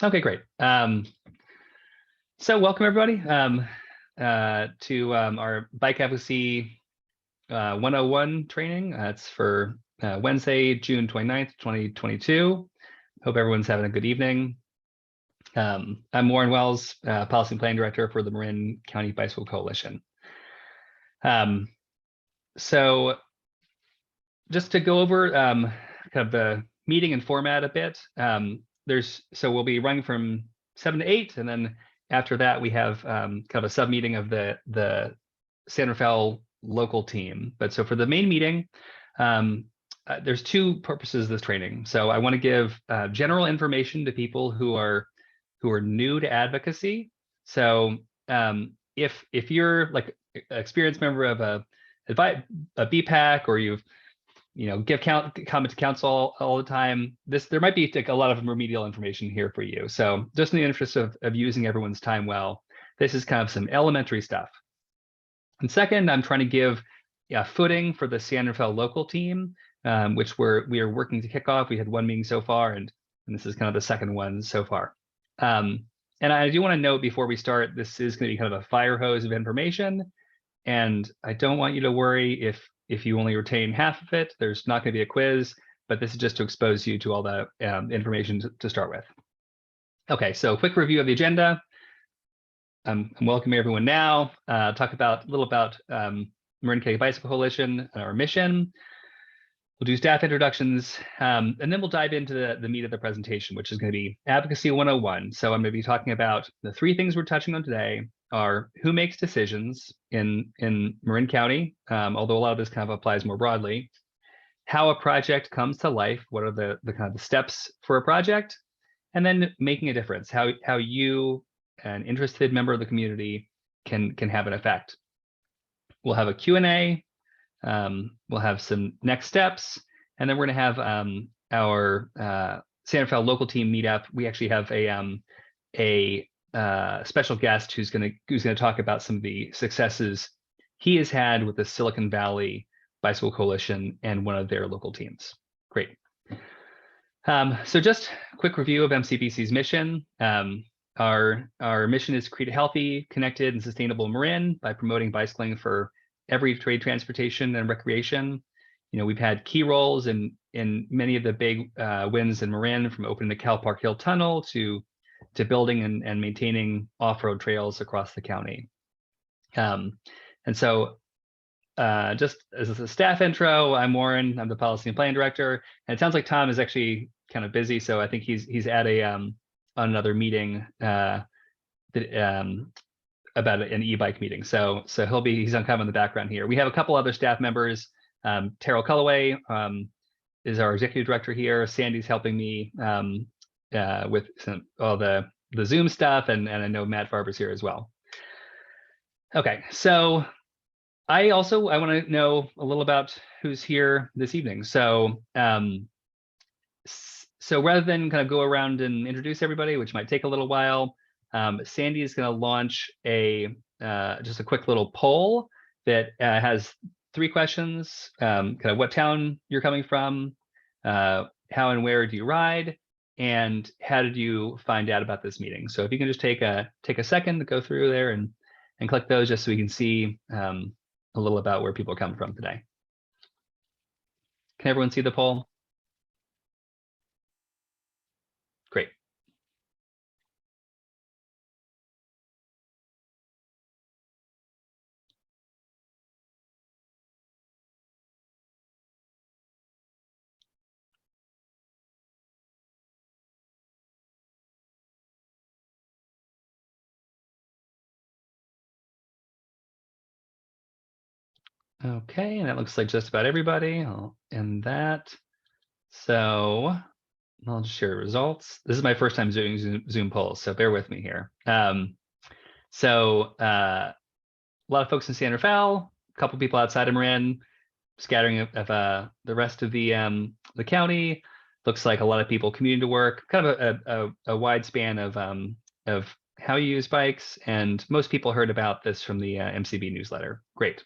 Okay, great. So welcome everybody to our Bike Advocacy 101 training. It's for Wednesday, June 29th, 2022. Hope everyone's having a good evening. I'm Warren Wells, Policy and Planning Director for the Marin County Bicycle Coalition. So just to go over kind of the meeting and format a bit, so we'll be running from 7 to 8, and then after that we have kind of a sub meeting of the San Rafael local team. But so for the main meeting, there's two purposes of this training. So I want to give general information to people who are new to advocacy. So if you're like an experienced member of a BPAC, or you've give comment to council all the time, there might be like a lot of remedial information here for you. So just in the interest of using everyone's time well, this is kind of some elementary stuff. And second, I'm trying to give footing for the San Rafael local team, which we are working to kick off. We had one meeting so far, and this is kind of the second one so far. And I do want to note before we start, this is going to be kind of a fire hose of information, and I don't want you to worry if you only retain half of it. There's not going to be a quiz, but this is just to expose you to all the information to start with. Okay, so quick review of the agenda. I'm welcoming everyone now. Talk a little about Marin County Bicycle Coalition and our mission. We'll do staff introductions, and then we'll dive into the meat of the presentation, which is going to be Advocacy 101. So I'm going to be talking about the three things we're touching on today are who makes decisions in Marin County, although a lot of this kind of applies more broadly, how a project comes to life, what are the kind of the steps for a project, and then making a difference, how you, an interested member of the community, can have an effect. We'll have a Q&A. We'll have some next steps, and then we're going to have our San Rafael local team meetup. We actually have a special guest who's going to talk about some of the successes he has had with the Silicon Valley Bicycle Coalition and one of their local teams. Great. So just a quick review of MCBC's mission. Our mission is to create a healthy, connected, and sustainable Marin by promoting bicycling for every trade, transportation, and recreation. We've had key roles in many of the big wins in Marin, from opening the Cal Park Hill Tunnel to building and maintaining off-road trails across the county. And so just as a staff intro, I'm Warren. I'm the Policy and Planning Director. And it sounds like Tom is actually kind of busy, so I think he's at on another meeting about an e-bike meeting. So he's on kind of in the background here. We have a couple other staff members. Terrell Culloway is our executive director here. Sandy's helping me with all the Zoom stuff, and I know Matt Farber's here as well. Okay, so I want to know a little about who's here this evening. So rather than kind of go around and introduce everybody, which might take a little while, Sandy is going to launch just a quick little poll that has 3 questions: kind of what town you're coming from, how and where do you ride, and how did you find out about this meeting? So if you can just take a second to go through there and click those, just so we can see a little about where people are coming from today. Can everyone see the poll? Great. Okay, and that looks like just about everybody. I'll end that. So I'll just share results. This is my first time doing Zoom polls, so bear with me here. So a lot of folks in San Rafael, a couple people outside of Marin, scattering of the rest of the county. Looks like a lot of people commuting to work. Kind of a wide span of how you use bikes, and most people heard about this from the MCB newsletter. Great.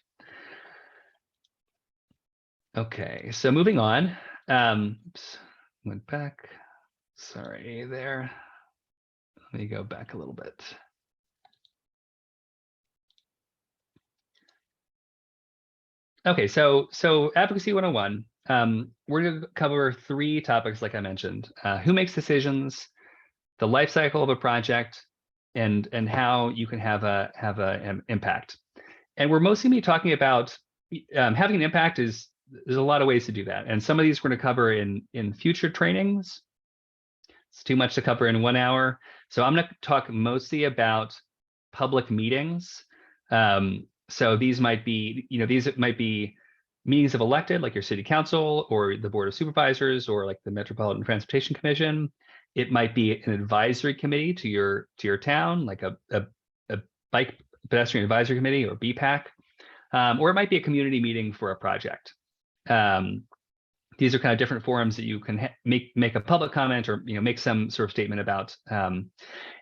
Okay, so moving on. Oops, went back. Sorry there. Let me go back a little bit. Okay, so Advocacy 101, we're going to cover 3 topics, like I mentioned: who makes decisions, the life cycle of a project, and how you can have an impact. And we're mostly going to be talking about having an impact. There's a lot of ways to do that, and some of these we're going to cover in future trainings. It's too much to cover in 1 hour, so I'm going to talk mostly about public meetings. So these might be, meetings of elected, like your city council or the board of supervisors, or like the Metropolitan Transportation Commission. It might be an advisory committee to your town, like a bike pedestrian advisory committee, or BPAC, or it might be a community meeting for a project. These are kind of different forums that you can make a public comment, or make some sort of statement about.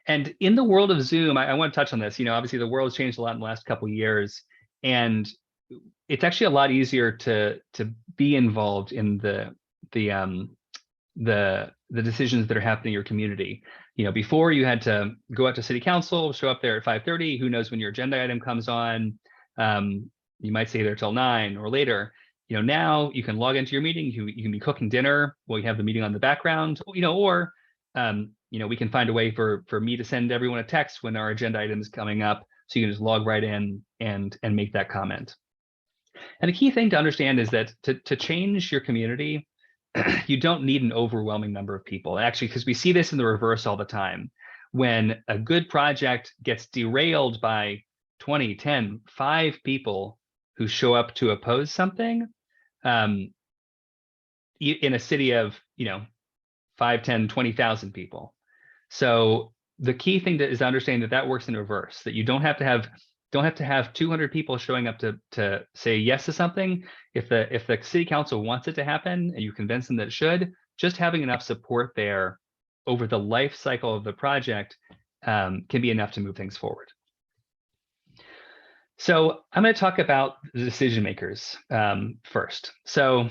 And in the world of Zoom, I want to touch on this. Obviously the world has changed a lot in the last couple of years, and it's actually a lot easier to be involved in the decisions that are happening in your community. Before, you had to go out to city council, show up there at 5:30. Who knows when your agenda item comes on? You might stay there till 9 or later. Now you can log into your meeting. You can be cooking dinner while you have the meeting on the background. Or we can find a way for me to send everyone a text when our agenda item is coming up, so you can just log right in and make that comment. And the key thing to understand is that to change your community, you don't need an overwhelming number of people. Actually, because we see this in the reverse all the time. When a good project gets derailed by 20, 10, 5 people who show up to oppose something, in a city of 5, 10, 20,000 people. So the key thing is to understand that works in reverse, that you don't have to have 200 people showing up to say yes to something. If the city council wants it to happen and you convince them that it should, just having enough support there over the life cycle of the project can be enough to move things forward. So I'm going to talk about the decision makers first. So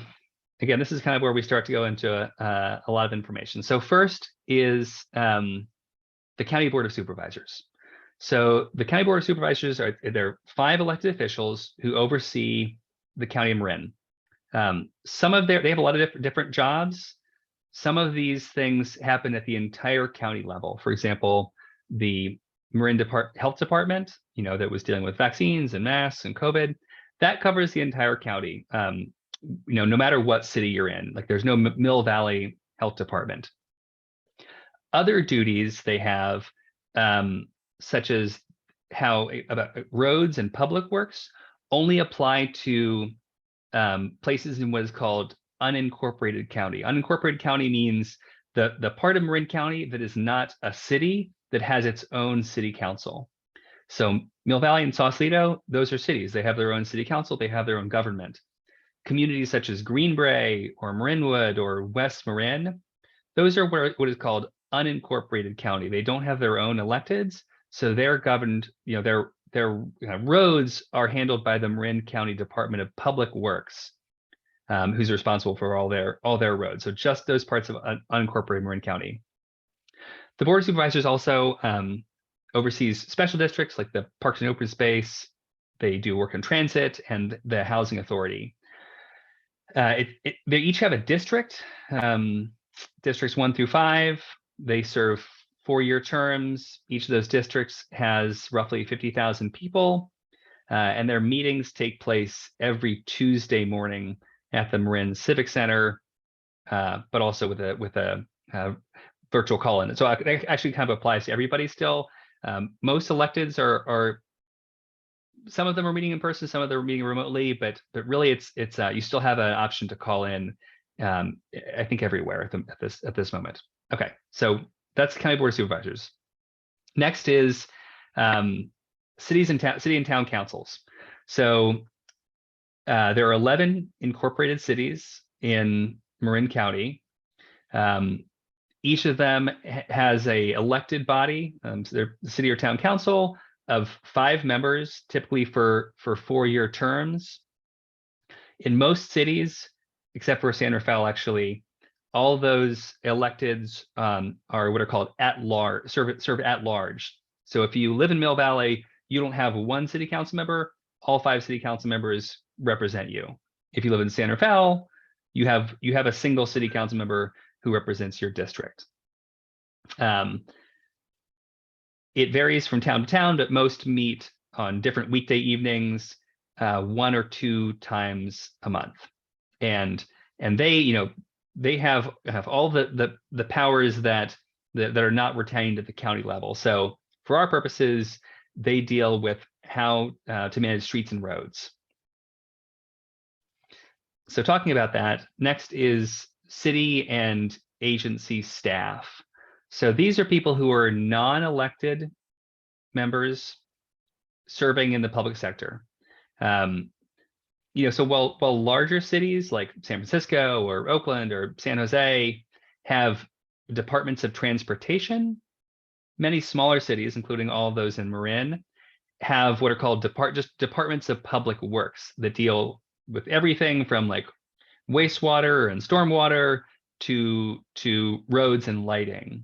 again, this is kind of where we start to go into a lot of information. So first is the County Board of Supervisors. So the County Board of Supervisors they're 5 elected officials who oversee the County of Marin. They have a lot of different jobs. Some of these things happen at the entire county level. For example, the Marin Health Department, that was dealing with vaccines and masks and COVID, that covers the entire county. No matter what city you're in, like there's no Mill Valley Health Department. Other duties they have, such as about roads and public works, only apply to places in what is called unincorporated county. Unincorporated county means the part of Marin County that is not a city that has its own city council. So Mill Valley and Sausalito, those are cities. They have their own city council. They have their own government. Communities such as Greenbrae or Marinwood or West Marin, those are what is called unincorporated county. They don't have their own electeds, so they're governed. Their roads are handled by the Marin County Department of Public Works, who's responsible for all their roads. So just those parts of unincorporated Marin County. The Board of Supervisors also oversees special districts like the Parks and Open Space. They do work in transit and the Housing Authority. They each have a district, districts 1 through 5. They serve 4-year terms. Each of those districts has roughly 50,000 people, and their meetings take place every Tuesday morning at the Marin Civic Center, but also with a virtual call-in. So it actually kind of applies to everybody still. Most electeds are some of them are meeting in person, some of them are meeting remotely, but really it's you still have an option to call in. I think everywhere at this moment. Okay, so that's County Board of Supervisors. Next is city and town councils. So there are 11 incorporated cities in Marin County. Each of them has a elected body. So they're the city or town council of 5 members, typically for 4-year terms. In most cities, except for San Rafael, actually, all those electeds are what are called at large, serve at large. So if you live in Mill Valley, you don't have one city council member, all 5 city council members represent you. If you live in San Rafael, you have a single city council member who represents your district. It varies from town to town, but most meet on different weekday evenings, 1 or 2 times a month. And they have all the powers that are not retained at the county level. So for our purposes, they deal with how to manage streets and roads. So talking about that, next is city and agency staff. So these are people who are non-elected members serving in the public sector. So while larger cities like San Francisco or Oakland or San Jose have departments of transportation, many smaller cities, including all of those in Marin, have what are called departments of public works that deal with everything from like wastewater and stormwater to roads and lighting.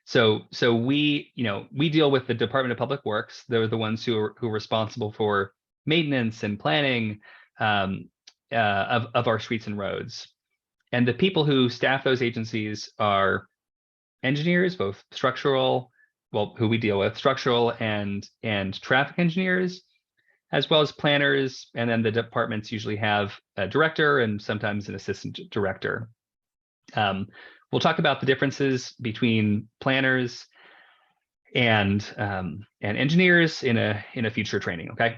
So we deal with the Department of Public Works. They're the ones who are responsible for maintenance and planning of our streets and roads. And the people who staff those agencies are engineers, both structural, who we deal with, structural and traffic engineers, as well as planners. And then the departments usually have a director and sometimes an assistant director. We'll talk about the differences between planners and engineers in a future training. Okay.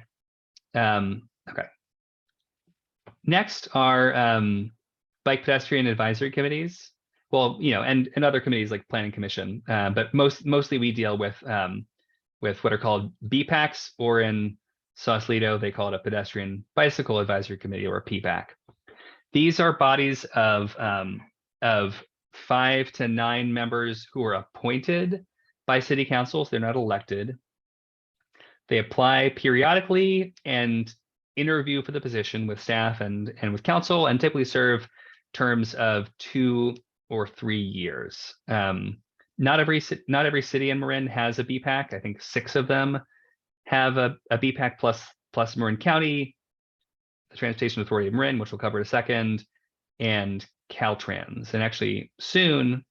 Okay. Next are bike pedestrian advisory committees. Well, and other committees like planning commission. But mostly we deal with what are called BPACs, or in Sausalito they call it a pedestrian bicycle advisory committee, or a PBAC. These are bodies of 5 to 9 members who are appointed by city councils. They're not elected. They apply periodically and interview for the position with staff and with council, and typically serve terms of 2 or 3 years. Not every city in Marin has a BPAC. I think 6 of them have a BPAC plus Marin County, the Transportation Authority of Marin, which we'll cover in a second, and Caltrans. And actually soon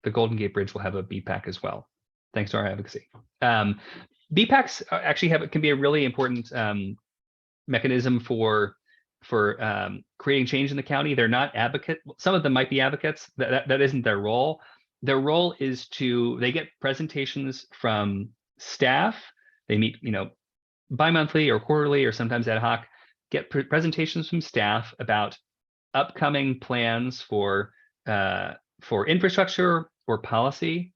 the Golden Gate Bridge will have a BPAC as well, thanks to our advocacy. BPACs actually can be a really important mechanism for creating change in the county. They're not advocates. Some of them might be advocates. That isn't their role. Their role is they get presentations from staff. They meet, bi-monthly or quarterly or sometimes ad hoc, get presentations from staff about upcoming plans for infrastructure or policy,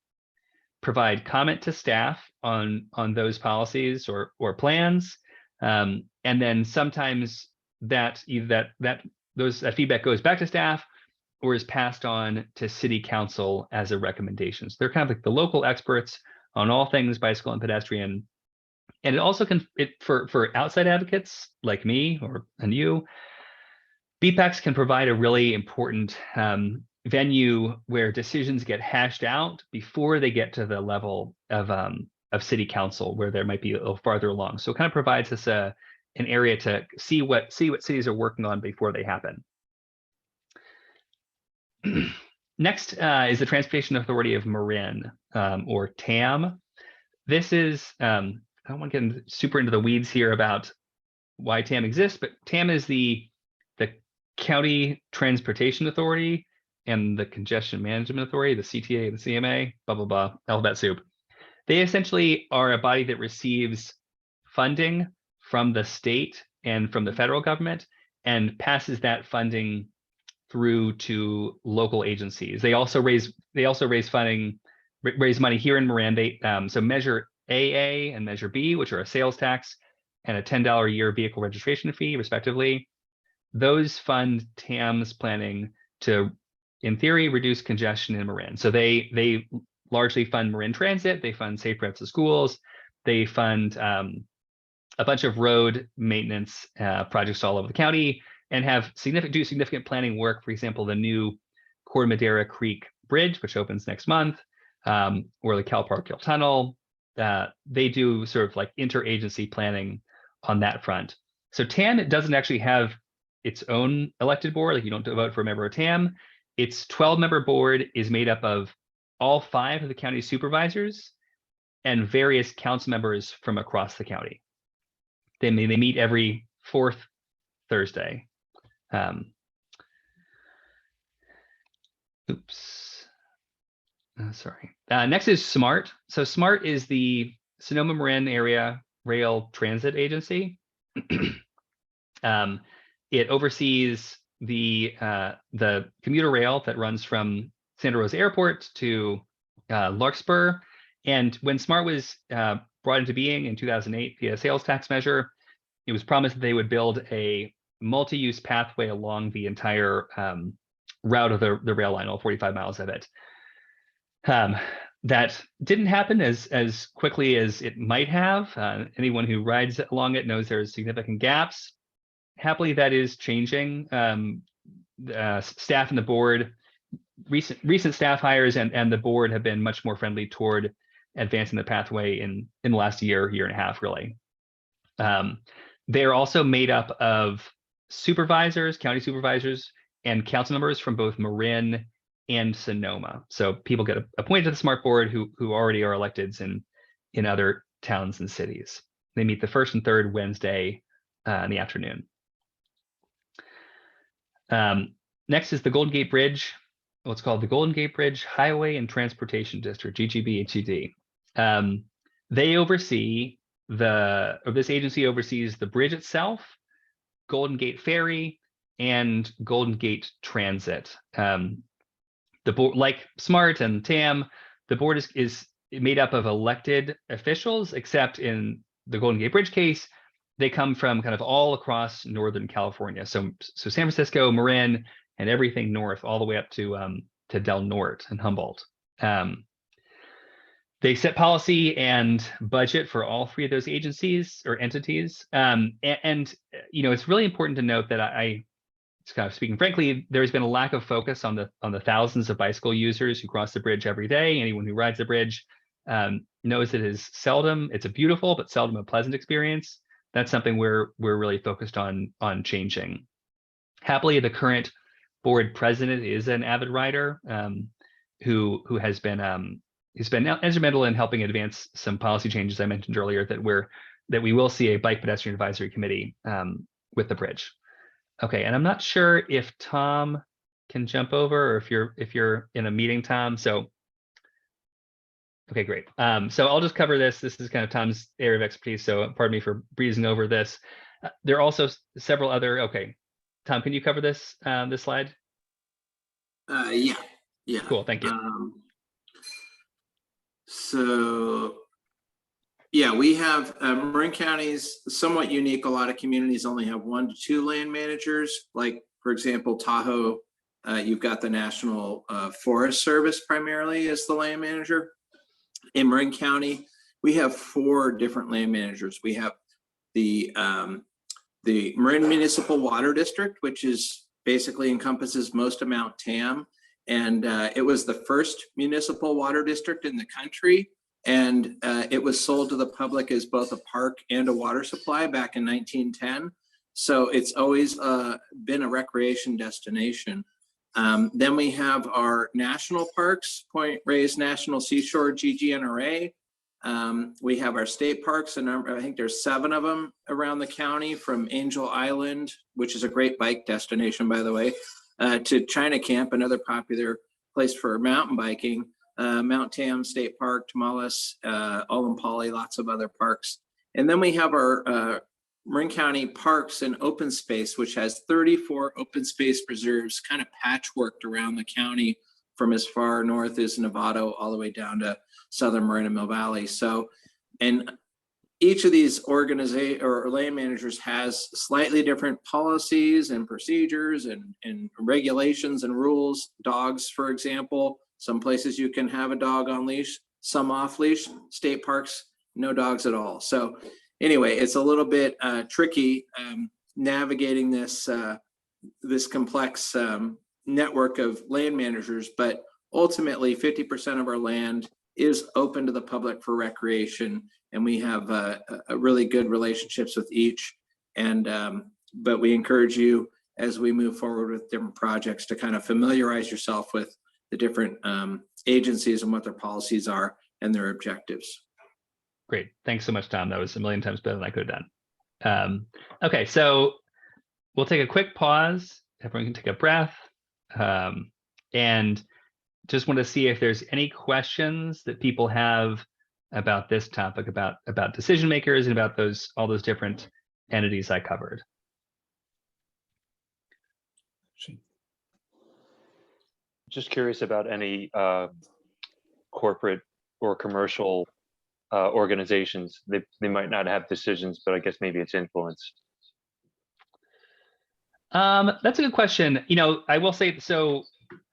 provide comment to staff on those policies or plans, and then sometimes that feedback goes back to staff or is passed on to city council as a recommendation. So they're kind of like the local experts on all things bicycle and pedestrian. And it also for outside advocates like me and you, BPACs can provide a really important venue where decisions get hashed out before they get to the level of city council, where there might be a little farther along. So it kind of provides us an area to see what cities are working on before they happen. Next is the Transportation Authority of Marin, or TAM. This is, I don't want to get super into the weeds here about why TAM exists, but TAM is the County Transportation Authority and the Congestion Management Authority, the CTA, the CMA, blah, blah, blah, alphabet soup. They essentially are a body that receives funding from the state and from the federal government and passes that funding through to local agencies. They also raise money here in Marin. So Measure AA and Measure B, which are a sales tax and a $10 a year vehicle registration fee, respectively, those fund TAM's planning to, in theory, reduce congestion in Marin. So they largely fund Marin Transit. They fund safe routes to schools. They fund a bunch of road maintenance projects all over the county, and do significant planning work. For example, the new Madera Creek Bridge, which opens next month, or the Cal Park Hill Tunnel. They do sort of like interagency planning on that front. So TAM doesn't actually have its own elected board. Like you don't vote for a member of TAM. Its 12-member board is made up of all 5 of the county supervisors and various council members from across the county. They meet every 4th Thursday. Sorry. Next is SMART. So SMART is the Sonoma Marin Area Rail Transit Agency. It oversees the commuter rail that runs from Santa Rosa Airport to Larkspur. And when SMART was brought into being in 2008 via sales tax measure, it was promised that they would build a multi-use pathway along the entire route of the rail line, all 45 miles of it. That didn't happen as quickly as it might have. Anyone who rides along it knows there's significant gaps. Happily, that is changing. Staff and the board, recent staff hires and the board have been much more friendly toward advancing the pathway in the last year and a half, really. They're also made up of supervisors, county supervisors, and council members from both Marin and Sonoma. So people get appointed to the SMART board who already are electeds in other towns and cities. They meet the 1st and 3rd Wednesday in the afternoon. Next is the Golden Gate Bridge, what's called the Golden Gate Bridge Highway and Transportation District, GGBHED. They oversee this agency oversees the bridge itself, Golden Gate Ferry, and Golden Gate Transit. The board, like SMART and TAM, the board is made up of elected officials, except in the Golden Gate Bridge case, they come from kind of all across Northern California. So San Francisco, Marin, and everything north, all the way up to Del Norte and Humboldt. They set policy and budget for all 3 of those agencies or entities. And you know, it's really important to note that just kind of speaking frankly, there's been a lack of focus on the thousands of bicycle users who cross the bridge every day. Anyone who rides the bridge knows it's a beautiful but seldom a pleasant experience. That's something we're really focused on changing. Happily, the current board president is an avid rider who has been he's been instrumental in helping advance some policy changes I mentioned earlier that we will see a bike pedestrian advisory committee with the bridge. Okay, and I'm not sure if Tom can jump over or if you're in a meeting, Tom. So, okay, great. So I'll just cover this. This is kind of Tom's area of expertise. So pardon me for breezing over this. There are also several other. Okay, Tom, can you cover this this slide? Yeah. Cool. Thank you. So, yeah, we have Marin County's somewhat unique. A lot of communities only have 1 to 2 land managers. Like, for example, Tahoe, you've got the National Forest Service primarily as the land manager. In Marin County, we have 4 different land managers. We have the Marin Municipal Water District, which is basically encompasses most of Mount Tam. And it was the first municipal water district in the country. And it was sold to the public as both a park and a water supply back in 1910. So it's always been a recreation destination. Then we have our national parks, Point Reyes National Seashore, GGNRA. We have our state parks, and I think there's 7 of them around the county, from Angel Island, which is a great bike destination, by the way, to China Camp, another popular place for mountain biking. Mount Tam State Park, Tamales, Olompali, lots of other parks. And then we have our Marin County Parks and Open Space, which has 34 open space preserves, kind of patchworked around the county from as far north as Novato all the way down to southern Marin and Mill Valley. So, and each of these organizations or land managers has slightly different policies and procedures and regulations and rules. Dogs, for example, some places you can have a dog on leash, some off leash. State parks, no dogs at all. So anyway, it's a little bit tricky navigating this this complex network of land managers, but ultimately 50% of our land is open to the public for recreation, and we have a really good relationships with each. And but we encourage you as we move forward with different projects to kind of familiarize yourself with the different agencies and what their policies are and their objectives. Great. Thanks so much, Tom. That was a million times better than I could have done. Okay, so we'll take a quick pause. Everyone can take a breath. And just want to see if there's any questions that people have about this topic, about decision makers and about all those different entities I covered. Just curious about any corporate or commercial organizations. They might not have decisions, but I guess maybe it's influence. That's a good question. I will say, so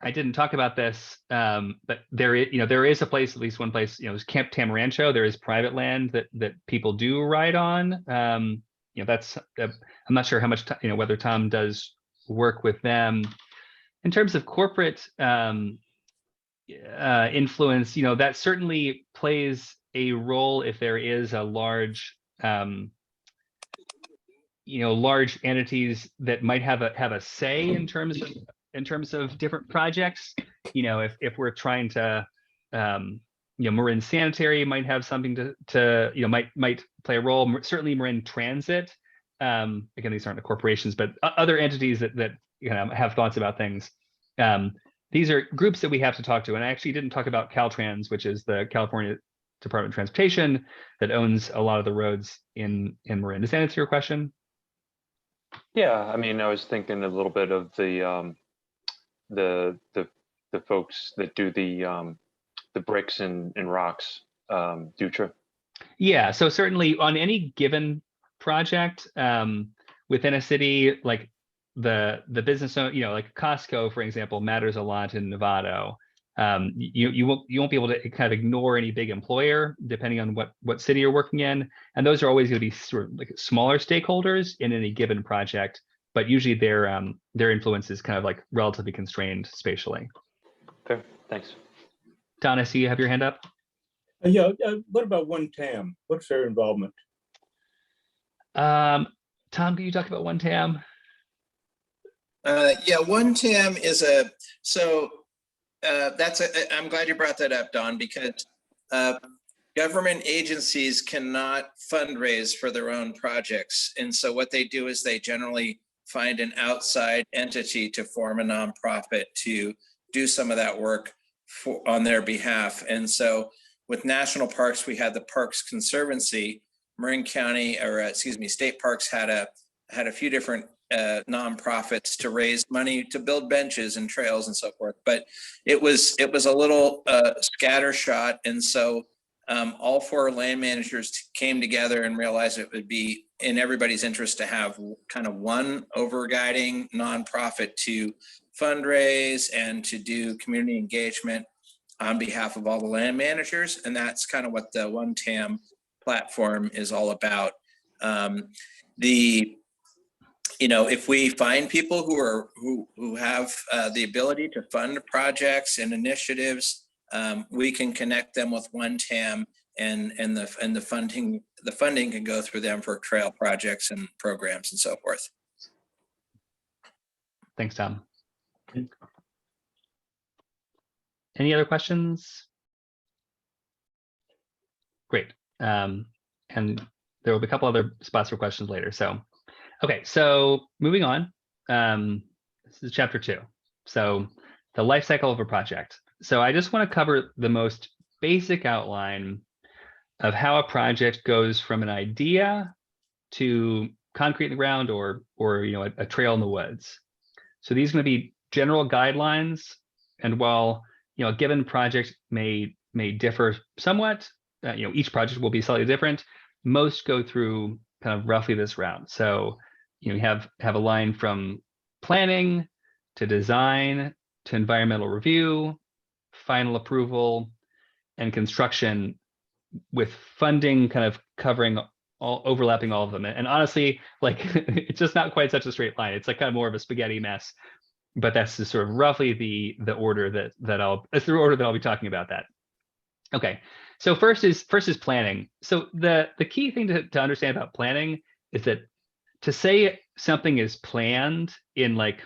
I didn't talk about this, but there is a place, at least one place, is Camp Tamarancho. There is private land that people do ride on. That's I'm not sure how much whether Tom does work with them. In terms of corporate influence, that certainly plays a role if there is a large large entities that might have a say in terms of different projects. If we're trying to Marin Sanitary might have something to might play a role. Certainly Marin Transit, again, these aren't the corporations, but other entities that have thoughts about things. These are groups that we have to talk to. And I actually didn't talk about Caltrans, which is the California Department of Transportation that owns a lot of the roads in Marin. Does that answer your question? Yeah, I mean, I was thinking a little bit of the folks that do the bricks and rocks, Dutra. Yeah, so certainly on any given project within a city, like the business owner, like Costco, for example, matters a lot in Novato. You won't be able to kind of ignore any big employer depending on what city you're working in, and those are always going to be sort of like smaller stakeholders in any given project, but usually their influence is kind of like relatively constrained spatially. Okay, thanks. Don, I see you have your hand up. Yeah, what about One TAM? What's their involvement? Tom, can you talk about One TAM? Yeah, One TAM is I'm glad you brought that up, Don, because government agencies cannot fundraise for their own projects. And so what they do is they generally find an outside entity to form a nonprofit to do some of that work on their behalf. And so with national parks, we had the Parks Conservancy. Marin County, State Parks had a few different nonprofits to raise money to build benches and trails and so forth, but it was a little scattershot, and so all four land managers came together and realized it would be in everybody's interest to have kind of one overguiding nonprofit to fundraise and to do community engagement on behalf of all the land managers, and that's kind of what the One TAM platform is all about. If we find people who have the ability to fund projects and initiatives, we can connect them with One TAM, and the funding can go through them for trail projects and programs and so forth. Thanks, Tom. Any other questions? Great. And there will be a couple other spots for questions later. So, okay, so moving on. This is chapter 2. So the life cycle of a project. So I just want to cover the most basic outline of how a project goes from an idea to concrete in the ground or a trail in the woods. So these are going to be general guidelines, and while a given project may differ somewhat, each project will be slightly different. Most go through kind of roughly this route. So you have a line from planning to design to environmental review, final approval, and construction, with funding kind of covering overlapping all of them. And honestly, like it's just not quite such a straight line. It's like kind of more of a spaghetti mess. but that's the sort of roughly the order that's the order that I'll be talking about that. Okay, so first is planning. So the key thing to understand about planning is that to say something is planned in like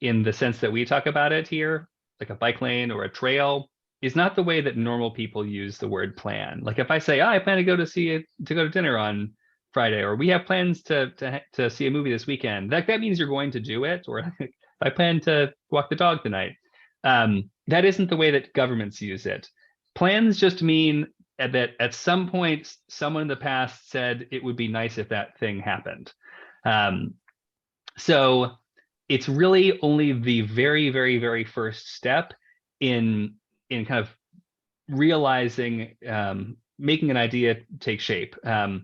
in the sense that we talk about it here, like a bike lane or a trail, is not the way that normal people use the word plan. Like if I say, I plan to go to dinner on Friday, or we have plans to see a movie this weekend, that means you're going to do it. Or if I plan to walk the dog tonight. That isn't the way that governments use it. Plans just mean that at some point, someone in the past said it would be nice if that thing happened. So it's really only the very, very, very first step in kind of realizing, making an idea take shape. But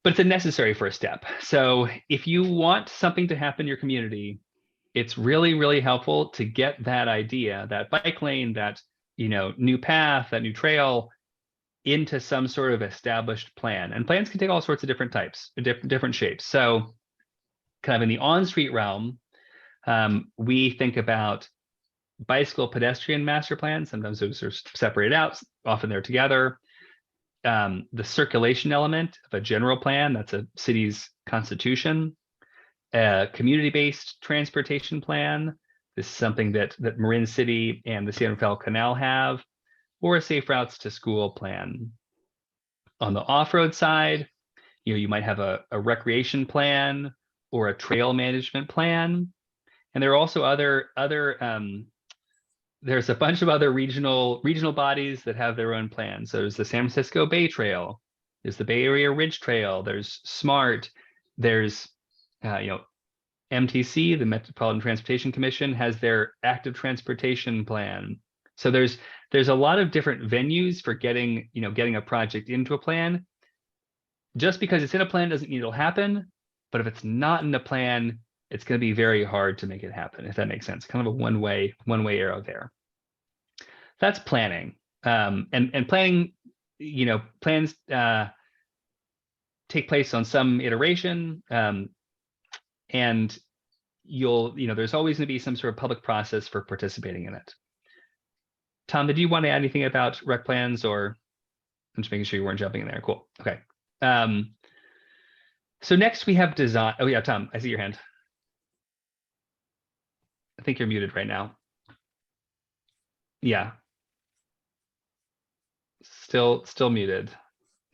it's a necessary first step. So if you want something to happen in your community, it's really, really helpful to get that idea, that bike lane, that new path, that new trail, into some sort of established plan. And plans can take all sorts of different types, different shapes. So kind of in the on-street realm, we think about bicycle pedestrian master plans. Sometimes those are separated out, often they're together. The circulation element of a general plan, that's a city's constitution. A community-based transportation plan. This is something that Marin City and the San Rafael Canal have, or a safe routes to school plan. On the off-road side, you might have a recreation plan or a trail management plan. And there are also there's a bunch of other regional bodies that have their own plans. So there's the San Francisco Bay Trail, there's the Bay Area Ridge Trail, there's SMART, there's MTC, the Metropolitan Transportation Commission, has their active transportation plan. So there's a lot of different venues for getting a project into a plan. Just because it's in a plan doesn't mean it'll happen, but if it's not in a plan, it's going to be very hard to make it happen, if that makes sense. Kind of a one-way arrow there. That's planning. And planning, plans take place on some iteration. And there's always going to be some sort of public process for participating in it. Tom, did you want to add anything about rec plans, or I'm just making sure you weren't jumping in there? Cool. Okay. So next we have design. Oh yeah, Tom, I see your hand. I think you're muted right now. Yeah. Still muted.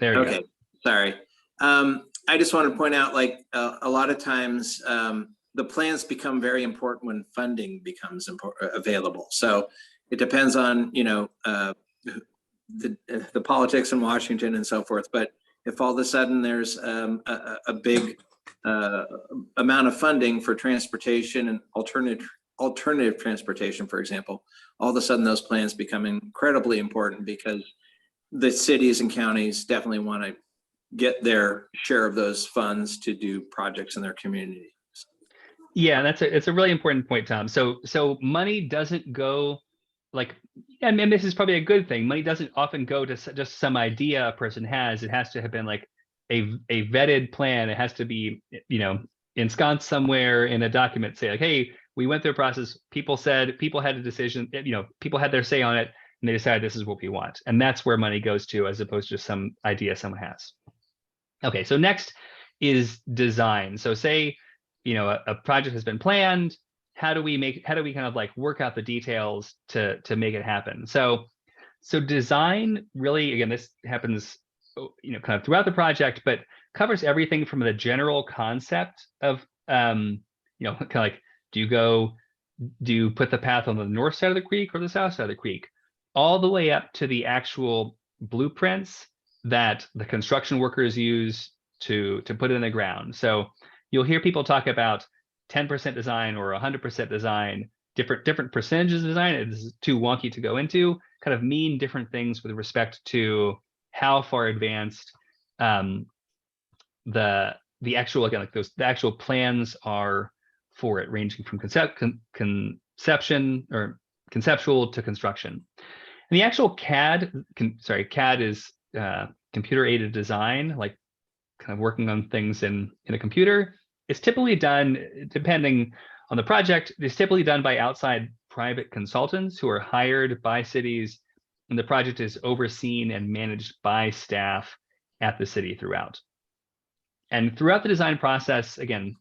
There you go. Sorry. I just want to point out, like a lot of times, the plans become very important when funding becomes available. So it depends on the politics in Washington and so forth. But if all of a sudden there's a big amount of funding for transportation and alternative transportation, for example, all of a sudden those plans become incredibly important, because the cities and counties definitely want to get their share of those funds to do projects in their community. Yeah, it's a really important point, Tom. So money doesn't go and this is probably a good thing. Money doesn't often go to just some idea a person has. It has to have been like a vetted plan. It has to be, ensconced somewhere in a document, say like, hey, we went through a process. People had a decision, people had their say on it, and they decided this is what we want. And that's where money goes to, as opposed to just some idea someone has. Okay, so next is design. So say, a project has been planned. How do we kind of like work out the details to make it happen? So design really, again, this happens, kind of throughout the project, but covers everything from the general concept of, kind of like, do you put the path on the north side of the creek or the south side of the creek, all the way up to the actual blueprints that the construction workers use to put it in the ground. So you'll hear people talk about 10% design or 100% design, different percentages of design. It is too wonky to go into, kind of mean different things with respect to how far advanced the actual, again, like the actual plans are for it, ranging from conceptual to construction. And the actual CAD is computer aided design, like kind of working on things in a computer. it's typically done, depending on the project, it's typically done by outside private consultants who are hired by cities, and the project is overseen and managed by staff at the city throughout. And throughout the design process, again,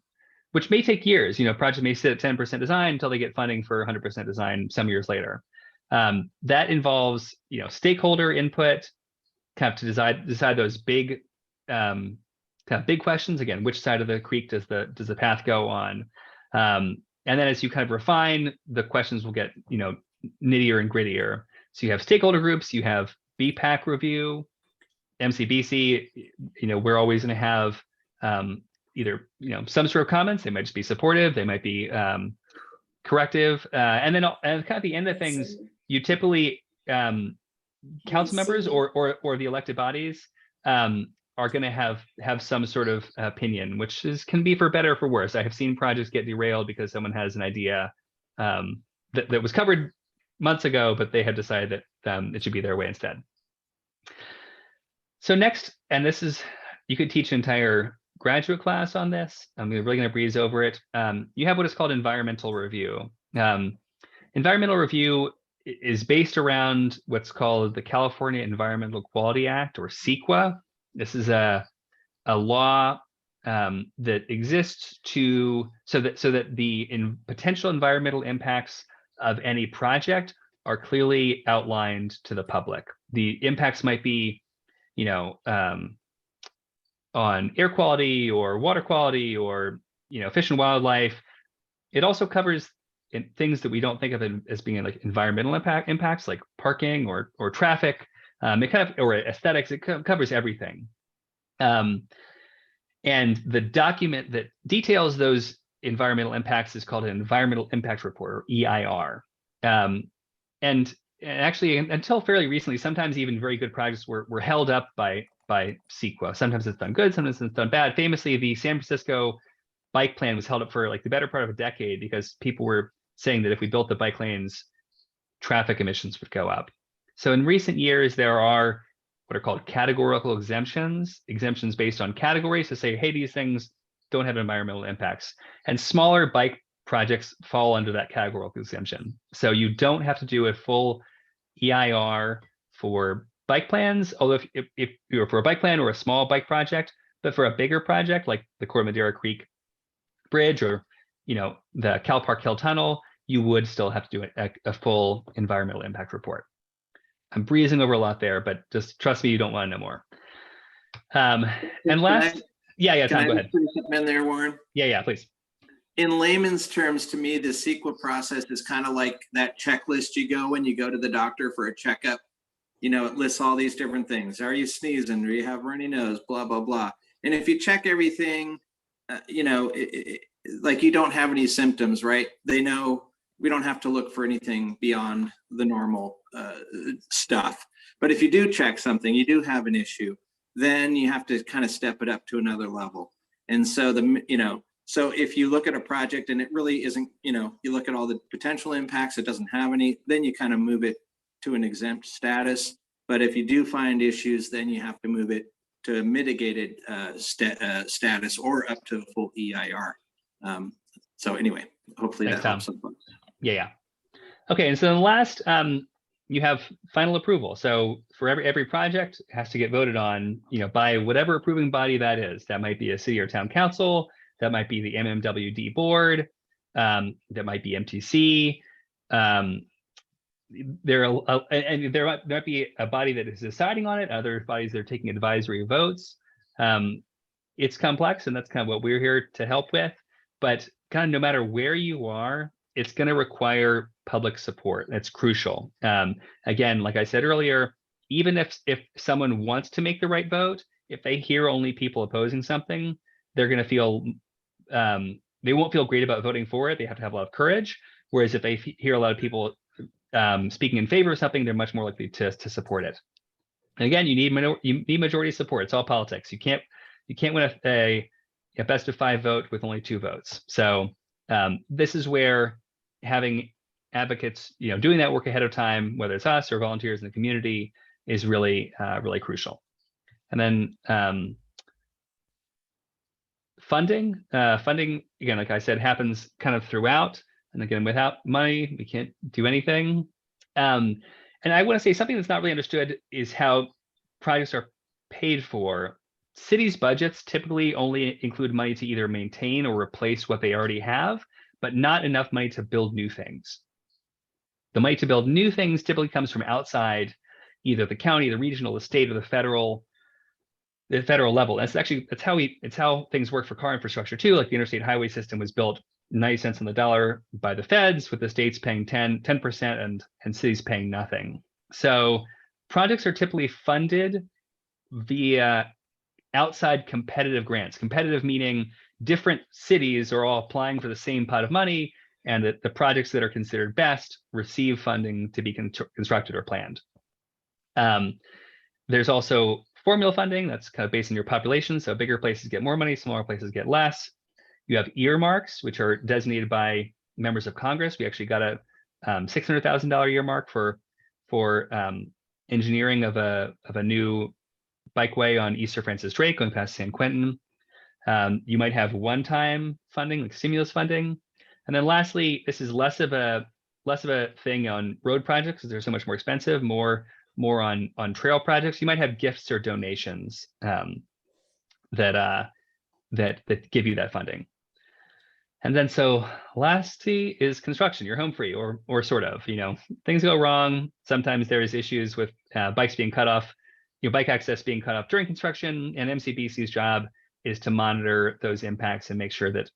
which may take years, project may sit at 10% design until they get funding for 100% design some years later. That involves, stakeholder input, kind of to decide those big, kind of big questions. Again, which side of the creek does the path go on? And then as you kind of refine, the questions will get, nittier and grittier. So you have stakeholder groups, you have BPAC review, MCBC, we're always going to have either, some sort of comments. They might just be supportive, they might be corrective. And then kind of the end of things, you typically, council members or the elected bodies are going to have some sort of opinion, which can be for better or for worse. I have seen projects get derailed because someone has an idea that was covered months ago, but they have decided that it should be their way instead. So next, and this is, you could teach an entire graduate class on this. I'm really going to breeze over it. You have what is called environmental review. Environmental review is based around what's called the California Environmental Quality Act, or CEQA. This is a law that exists so that the potential environmental impacts of any project are clearly outlined to the public. The impacts might be, on air quality or water quality or fish and wildlife. It also covers things that we don't think of as being like environmental impacts, like parking or traffic. It kind of, or aesthetics. It covers everything. And the document that details those environmental impacts is called an environmental impact report, or EIR. And actually, until fairly recently, sometimes even very good projects were held up by CEQA. Sometimes it's done good, sometimes it's done bad. Famously, the San Francisco bike plan was held up for like the better part of a decade because people were saying that if we built the bike lanes, traffic emissions would go up. So in recent years, there are what are called categorical exemptions based on categories to say, hey, these things don't have environmental impacts. And smaller bike projects fall under that categorical exemption. So you don't have to do a full EIR for bike plans, although if you're for a bike plan or a small bike project, but for a bigger project like the Corte Madera Creek Bridge or the Cal Park Hill Tunnel, you would still have to do a full environmental impact report. I'm breezing over a lot there, but just trust me, you don't want to know more. And last, Tom, go ahead. In there, Warren? Yeah, please. In layman's terms, to me, the CEQA process is kind of like that checklist you go when you go to the doctor for a checkup. It lists all these different things. Are you sneezing? Do you have a runny nose? Blah, blah, blah. And if you check everything, like you don't have any symptoms, right? They know we don't have to look for anything beyond the normal stuff. But if you do check something, you do have an issue, then you have to kind of step it up to another level. And so so if you look at a project and it really isn't, you look at all the potential impacts, it doesn't have any, then you kind of move it to an exempt status. But if you do find issues, then you have to move it to a mitigated status or up to the full EIR. So anyway, hopefully that helps some folks. Yeah. Okay, and so the last, you have final approval. So for every project, it has to get voted on, by whatever approving body that is. That might be a city or town council. That might be the MMWD board. That might be MTC. There might be a body that is deciding on it. Other bodies that are taking advisory votes. It's complex, and that's kind of what we're here to help with. But kind of no matter where you are, it's going to require public support. That's crucial. Again, like I said earlier, even if someone wants to make the right vote, if they hear only people opposing something, they're going to feel they won't feel great about voting for it. They have to have a lot of courage. Whereas if they hear a lot of people speaking in favor of something, they're much more likely to support it. And again, you need majority support. It's all politics. You can't win a best of 5 vote with only 2 votes. So this is where having advocates, doing that work ahead of time, whether it's us or volunteers in the community, is really really crucial. And then funding. Funding, again, like I said, happens kind of throughout. And again, without money, we can't do anything. And I want to say something that's not really understood is how projects are paid for. Cities' budgets typically only include money to either maintain or replace what they already have, but not enough money to build new things. The money to build new things typically comes from outside, either the county, the regional, the state, or the federal level. That's how things work for car infrastructure too. Like the interstate highway system was built 90 cents on the dollar by the feds, with the states paying 10% and cities paying nothing. So projects are typically funded via outside competitive grants. Competitive meaning different cities are all applying for the same pot of money, and that the projects that are considered best receive funding to be constructed or planned. There's also formula funding that's kind of based on your population. So bigger places get more money, smaller places get less. You have earmarks, which are designated by members of Congress. We actually got a $600,000 earmark for engineering of a new bikeway on East Sir Francis Drake going past San Quentin. You might have one-time funding, like stimulus funding. And then lastly, this is less of a thing on road projects because they're so much more expensive, more on trail projects. You might have gifts or donations that give you that funding. And then so lastly is construction, your home free or sort of, things go wrong. Sometimes there's issues with bikes being cut off, bike access being cut off during construction, and MCBC's job is to monitor those impacts and make sure that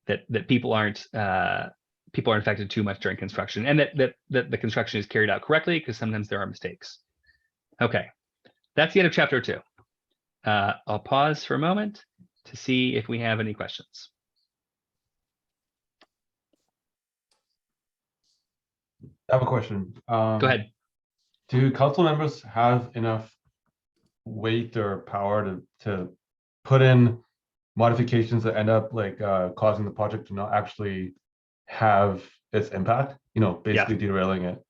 that people aren't affected too much during construction, and that the construction is carried out correctly, because sometimes there are mistakes. Okay, that's the end of chapter 2. I'll pause for a moment to see if we have any questions. I have a question. Go ahead. Do council members have enough weight or power to put in modifications that end up like causing the project to not actually have its impact? Basically derailing it.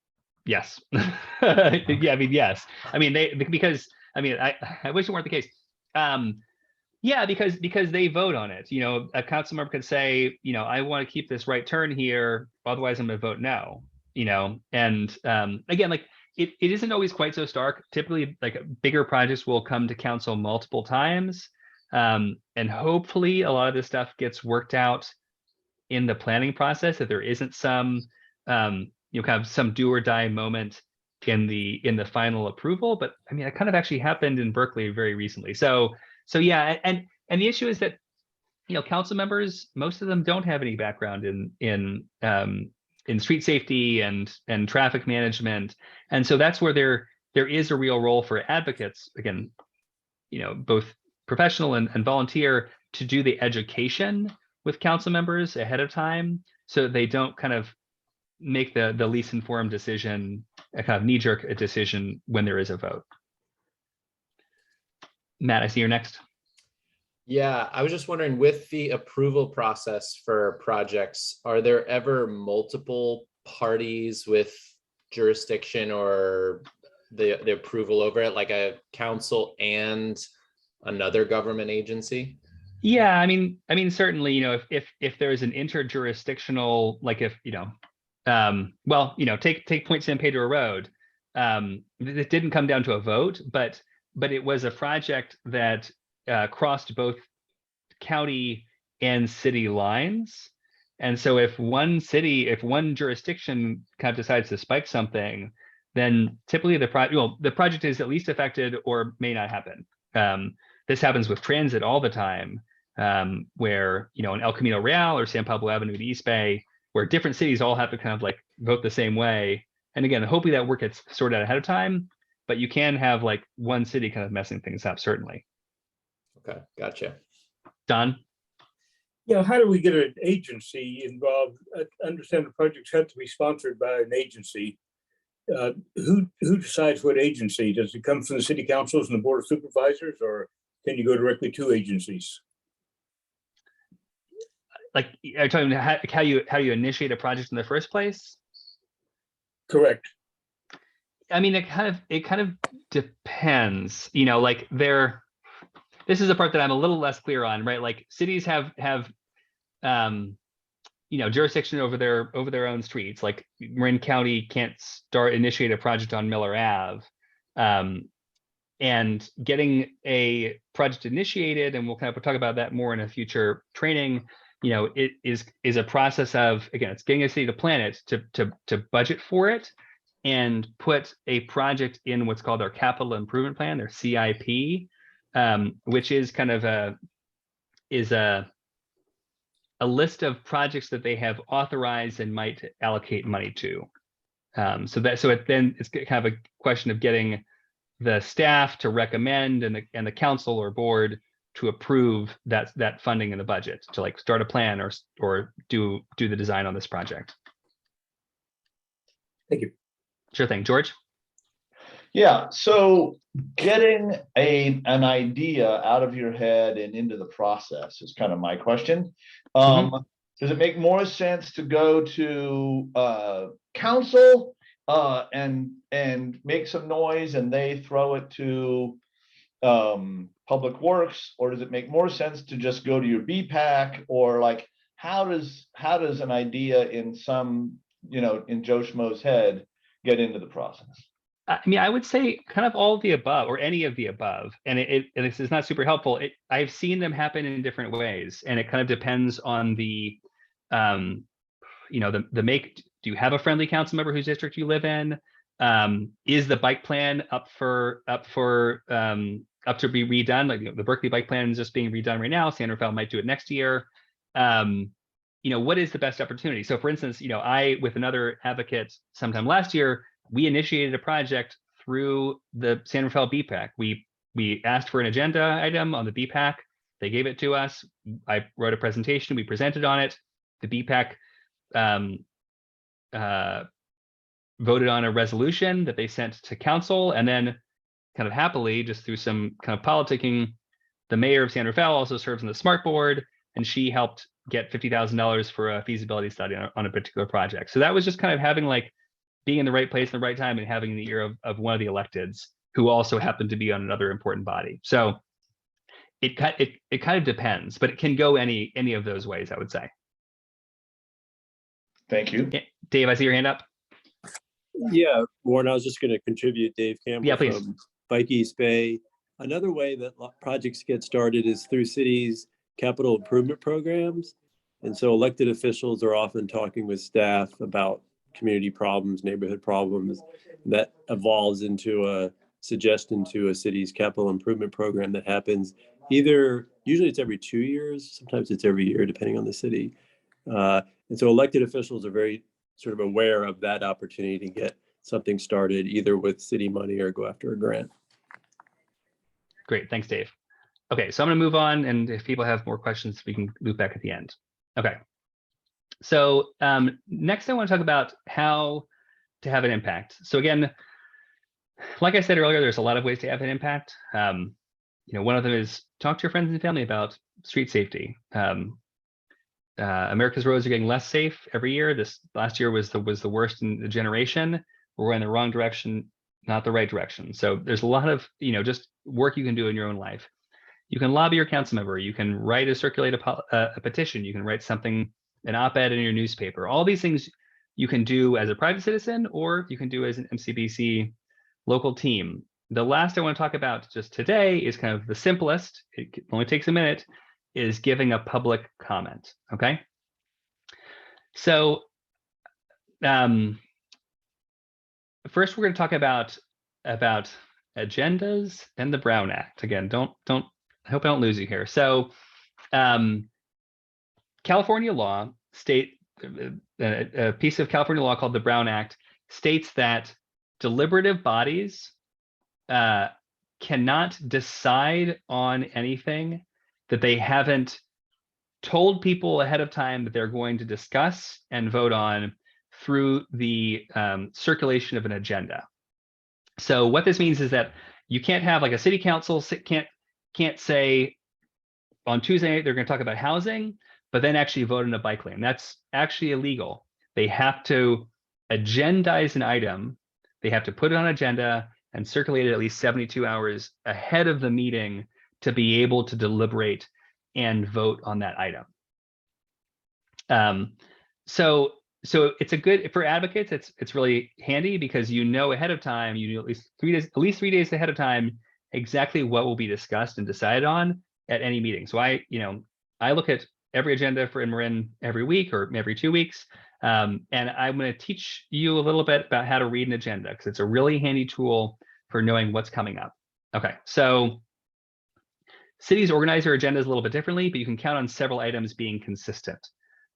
Yes. Yeah. Yes. Because I wish it weren't the case. Yeah, because they vote on it. A council member could say, I want to keep this right turn here, otherwise I'm going to vote no. And again, like it isn't always quite so stark. Typically, like bigger projects will come to council multiple times, and hopefully a lot of this stuff gets worked out in the planning process, that there isn't some kind of some do or die moment in the final approval. But it kind of actually happened in Berkeley very recently. So yeah, and the issue is that council members, most of them don't have any background in street safety and traffic management, and so that's where there is a real role for advocates, again, both professional and volunteer, to do the education with council members ahead of time, so that they don't kind of make the least informed decision, a kind of knee-jerk decision when there is a vote. Matt, I see you're next. Yeah, I was just wondering, with the approval process for projects, are there ever multiple parties with jurisdiction or the approval over it, like a council and another government agency? Yeah, certainly, if there's an interjurisdictional, like if take Point San Pedro Road, it didn't come down to a vote, but it was a project that crossed both county and city lines. And so if one jurisdiction kind of decides to spike something, then typically the project is at least affected or may not happen. This happens with transit all the time, where in El Camino Real or San Pablo Avenue to East Bay, where different cities all have to kind of like vote the same way. And again, hopefully that work gets sorted out ahead of time, but you can have like one city kind of messing things up, certainly. Okay, gotcha. Don? How do we get an agency involved? I understand the projects have to be sponsored by an agency. Who decides what agency? Does it come from the city councils and the board of supervisors, or can you go directly to agencies? Like, are you talking about how you initiate a project in the first place? Correct. It kind of depends. Like there's this is a part that I'm a little less clear on, right? Like cities have jurisdiction over their own streets. Like Marin County can't initiate a project on Miller Ave. And getting a project initiated, and we'll kind of talk about that more in a future training, it is a process of, again, it's getting a city to plan it, to budget for it, and put a project in what's called their capital improvement plan, their CIP, which is kind of a list of projects that they have authorized and might allocate money to. So it's kind of a question of getting the staff to recommend and the council or board to approve that funding in the budget to like start a plan or do the design on this project. Thank you. Sure thing, George. Yeah, so getting an idea out of your head and into the process is kind of my question. Does it make more sense to go to council and make some noise and they throw it to public works, or does it make more sense to just go to your BPAC, or like how does an idea in some in Joe Schmo's head get into the process? I mean, I would say kind of all of the above, or any of the above, and this is not super helpful. I've seen them happen in different ways, and it kind of depends on the make. Do you have a friendly council member whose district you live in? Is the bike plan up to be redone? Like the Berkeley bike plan is just being redone right now. San Rafael might do it next year. What is the best opportunity? So for instance, I, with another advocate sometime last year, we initiated a project through the San Rafael BPAC. We asked for an agenda item on the BPAC. They gave it to us. I wrote a presentation. We presented on it. The BPAC voted on a resolution that they sent to council, and then kind of happily, just through some kind of politicking, the mayor of San Rafael also serves on the SMART board, and she helped get $50,000 for a feasibility study on a particular project. So that was just kind of having like being in the right place in the right time and having the ear of one of the electeds who also happened to be on another important body. So it kind of depends, but it can go any of those ways, I would say. Thank you. Dave, I see your hand up. Yeah, Warren, I was just going to contribute. Dave Campbell from Bike East Bay. Another way that projects get started is through cities' capital improvement programs. And so elected officials are often talking with staff about community problems, neighborhood problems, that evolves into a suggestion to a city's capital improvement program that happens usually it's every 2 years, sometimes it's every year, depending on the city. And so elected officials are very sort of aware of that opportunity to get something started, either with city money or go after a grant. Great, thanks, Dave. Okay, so I'm gonna move on, and if people have more questions, we can loop back at the end. Okay, so next I want to talk about how to have an impact. So again, like I said earlier, there's a lot of ways to have an impact. One of them is talk to your friends and family about street safety. America's roads are getting less safe every year. This last year was the worst in the generation. We're in the wrong direction, not the right direction. So there's a lot of just work you can do in your own life. You can lobby your council member. You can circulate a petition. You can write an op-ed in your newspaper. All these things you can do as a private citizen, or you can do as an MCBC local team. The last I want to talk about just today is kind of the simplest. It only takes a minute. Is giving a public comment. Okay. So first we're going to talk about agendas and the Brown Act. Again, I hope I don't lose you here. So California law a piece of California law called the Brown Act states that deliberative bodies cannot decide on anything that they haven't told people ahead of time that they're going to discuss and vote on through the circulation of an agenda. So what this means is that you can't have like a city council can't say on Tuesday night they're going to talk about housing, but then actually vote on a bike lane. That's actually illegal. They have to agendize an item. They have to put it on agenda and circulate it at least 72 hours ahead of the meeting to be able to deliberate and vote on that item. So it's a good for advocates. It's really handy because you know ahead of time, you know at least 3 days ahead of time exactly what will be discussed and decided on at any meeting. So I look at every agenda for Marin every week or every 2 weeks, and I'm going to teach you a little bit about how to read an agenda because it's a really handy tool for knowing what's coming up. Okay, so cities organize their agendas a little bit differently, but you can count on several items being consistent.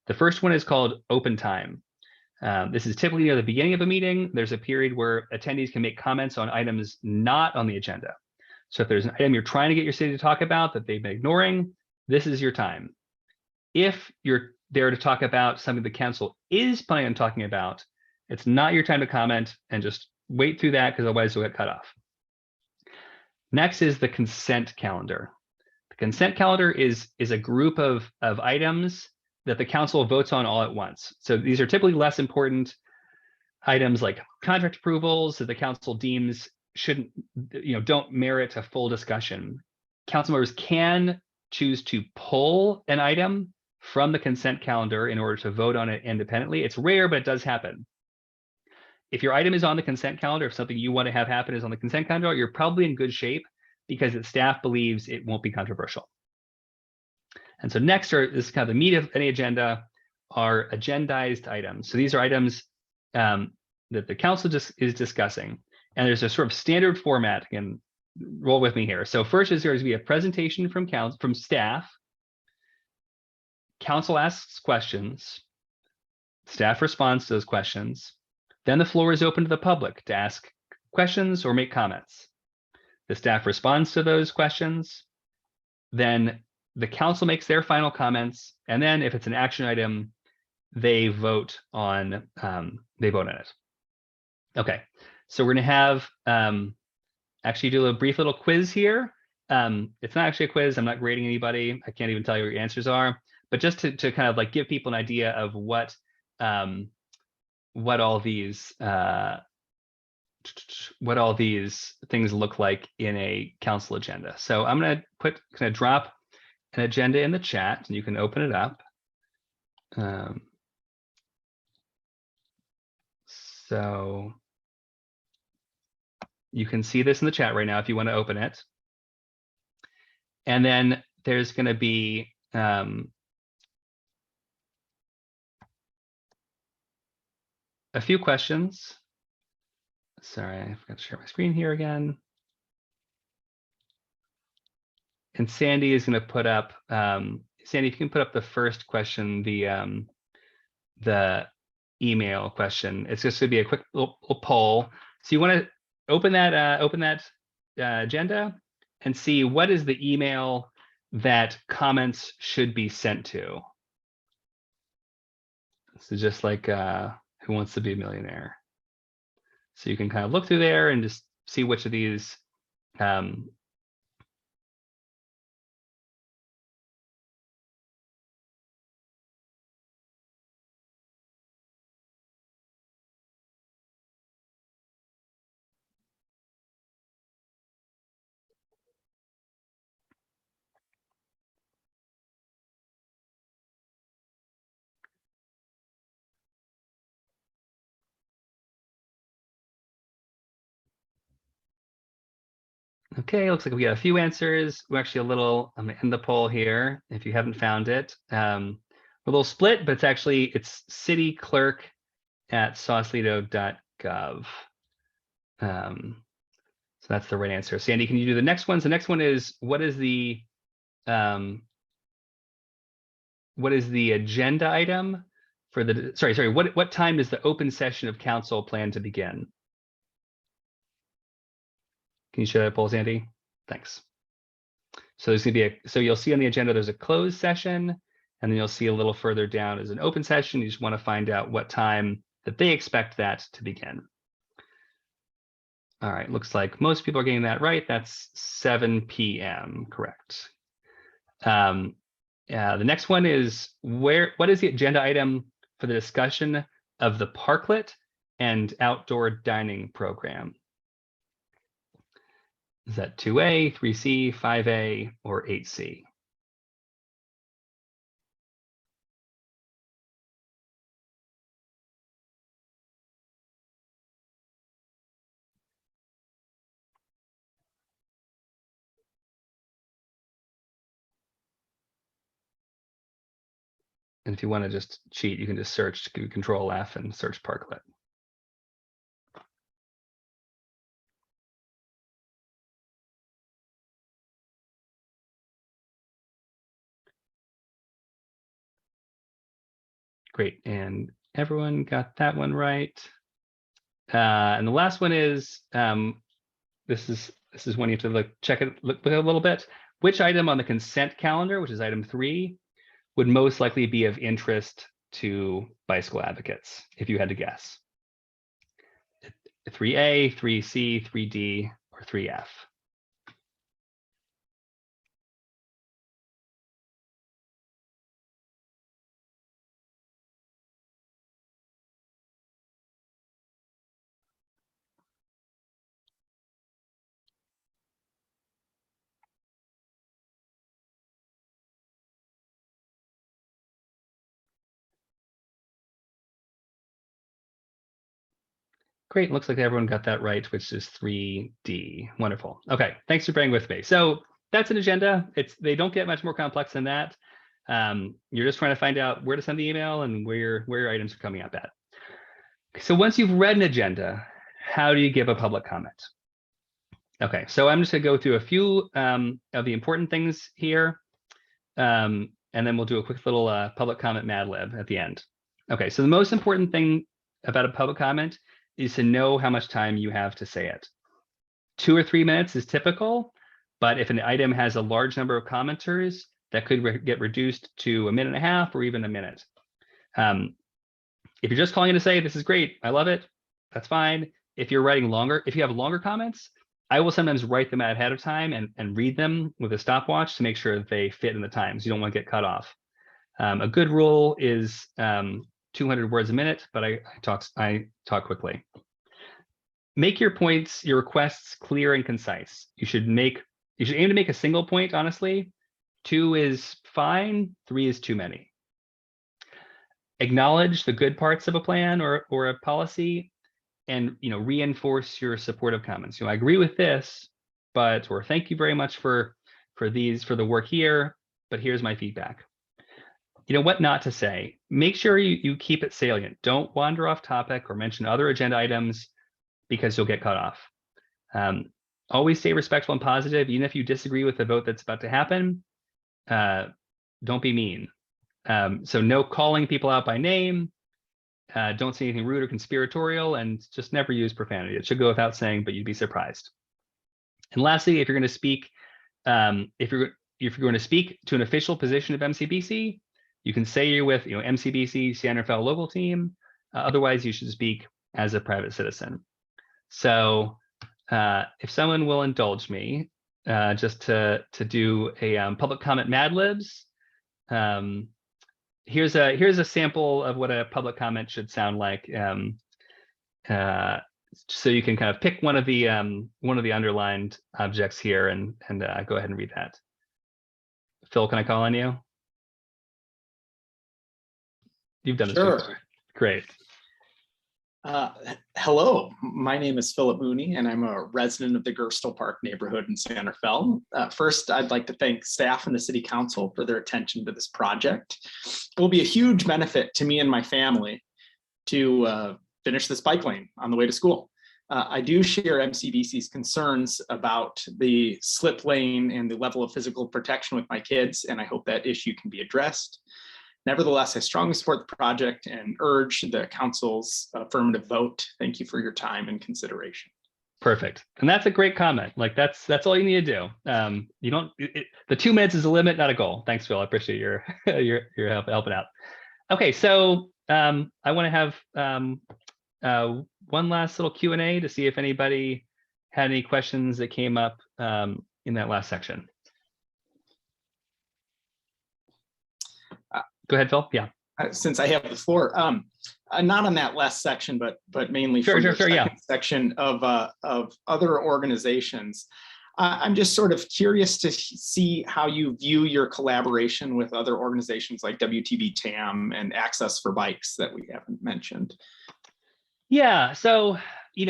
The first one is called open time. This is typically near the beginning of a meeting. There's a period where attendees can make comments on items not on the agenda. So if there's an item you're trying to get your city to talk about that they've been ignoring, this is your time. If you're there to talk about something the council is planning on talking about, it's not your time to comment, and just wait through that because otherwise you'll get cut off. Next is the consent calendar. The consent calendar is a group of items that the council votes on all at once. So these are typically less important items like contract approvals that the council deems shouldn't, don't merit a full discussion. Council members can choose to pull an item from the consent calendar in order to vote on it independently. It's rare, but it does happen. If your item is on the consent calendar, if something you want to have happen is on the consent calendar, you're probably in good shape because the staff believes it won't be controversial. And so next is kind of the meat of any agenda are agendized items. So these are items that the council is discussing. And there's a sort of standard format. Again, roll with me here. So first is going to be a presentation from staff. Council asks questions. Staff responds to those questions. Then the floor is open to the public to ask questions or make comments. The staff responds to those questions. Then the council makes their final comments. And then if it's an action item, they vote on it. Okay, so we're going to have actually do a brief little quiz here. It's not actually a quiz. I'm not grading anybody. I can't even tell you what your answers are. But just to kind of like give people an idea of what all these things look like in a council agenda. So I'm going to drop an agenda in the chat, and you can open it up. So you can see this in the chat right now if you want to open it. And then there's going to be a few questions. Sorry, I forgot to share my screen here again. And Sandy is going to put up, Sandy, if you can put up the first question, the email question. It's just going to be a quick little poll. So you want to open that agenda and see what is the email that comments should be sent to. So just like Who Wants to Be a Millionaire. So you can kind of look through there and just see which of these Okay, looks like we got a few answers. We're actually I'm gonna end the poll here if you haven't found it. We're a little split, but it's cityclerk@sausalito.gov. So that's the right answer. Sandy, can you do the next one? So the next one is what is the agenda item for the sorry, what time does the open session of council plan to begin? Can you show that poll, Sandy? Thanks. So there's gonna be so you'll see on the agenda there's a closed session, and then you'll see a little further down is an open session. You just want to find out what time that they expect that to begin. All right, looks like most people are getting that right. That's 7 p.m. correct. The next one is what is the agenda item for the discussion of the parklet and outdoor dining program? Is that 2A, 3C, 5A, or 8C? And if you want to just cheat, you can just search, do Control F and search Parklet. Great, and everyone got that one right. And the last one is, this is one you have to look a little bit. Which item on the consent calendar, which is item 3, would most likely be of interest to bicycle advocates, if you had to guess? 3A, 3C, 3D, or 3F? Great, looks like everyone got that right, which is 3D. Wonderful. Okay, thanks for bearing with me. So that's an agenda. They don't get much more complex than that. You're just trying to find out where to send the email and where your items are coming up at. So once you've read an agenda, how do you give a public comment? Okay, so I'm just gonna go through a few of the important things here, and then we'll do a quick little public comment Mad Lib at the end. Okay, so the most important thing about a public comment is to know how much time you have to say it. 2 or 3 minutes is typical, but if an item has a large number of commenters, that could get reduced to 1.5 minutes or even 1 minute. If you're just calling in to say, this is great, I love it, that's fine. If you're writing longer, if you have longer comments, I will sometimes write them ahead of time and read them with a stopwatch to make sure that they fit in the times. You don't want to get cut off. A good rule is 200 words a minute, but I talk quickly. Make your points, your requests clear and concise. You should aim to make a single point, honestly. 2 is fine, 3 is too many. Acknowledge the good parts of a plan or a policy, and reinforce your supportive comments. I agree with this, or thank you very much for the work here, but here's my feedback. What not to say. Make sure you keep it salient. Don't wander off topic or mention other agenda items because you'll get cut off. Always stay respectful and positive, even if you disagree with the vote that's about to happen. Don't be mean. So no calling people out by name. Don't say anything rude or conspiratorial, and just never use profanity. It should go without saying, but you'd be surprised. And lastly, if you're going to speak, if you're going to speak to an official position of MCBC, you can say you're with MCBC, San Rafael local team. Otherwise, you should speak as a private citizen. So if someone will indulge me, just to do a public comment Mad Libs. Here's a sample of what a public comment should sound like. So you can kind of pick one of the underlined objects here and go ahead and read that. Phil, can I call on you? You've done this before. Great. Hello, my name is Philip Mooney, and I'm a resident of the Gerstle Park neighborhood in San Rafael. First, I'd like to thank staff and the City Council for their attention to this project. It will be a huge benefit to me and my family to finish this bike lane on the way to school. I do share MCBC's concerns about the slip lane and the level of physical protection with my kids, and I hope that issue can be addressed. Nevertheless, I strongly support the project and urge the council's affirmative vote. Thank you for your time and consideration. Perfect. And that's a great comment. Like that's all you need to do. You don't, the 2 minutes is a limit, not a goal. Thanks, Phil. I appreciate your helping out. Okay, so I want to have one last little Q&A to see if anybody had any questions that came up in that last section. Go ahead, Phil. Yeah. Since I have the floor, not on that last section, but mainly sure, yeah. Section of other organizations. I'm just sort of curious to see how you view your collaboration with other organizations like WTB TAM and Access for Bikes that we haven't mentioned. Yeah, so, we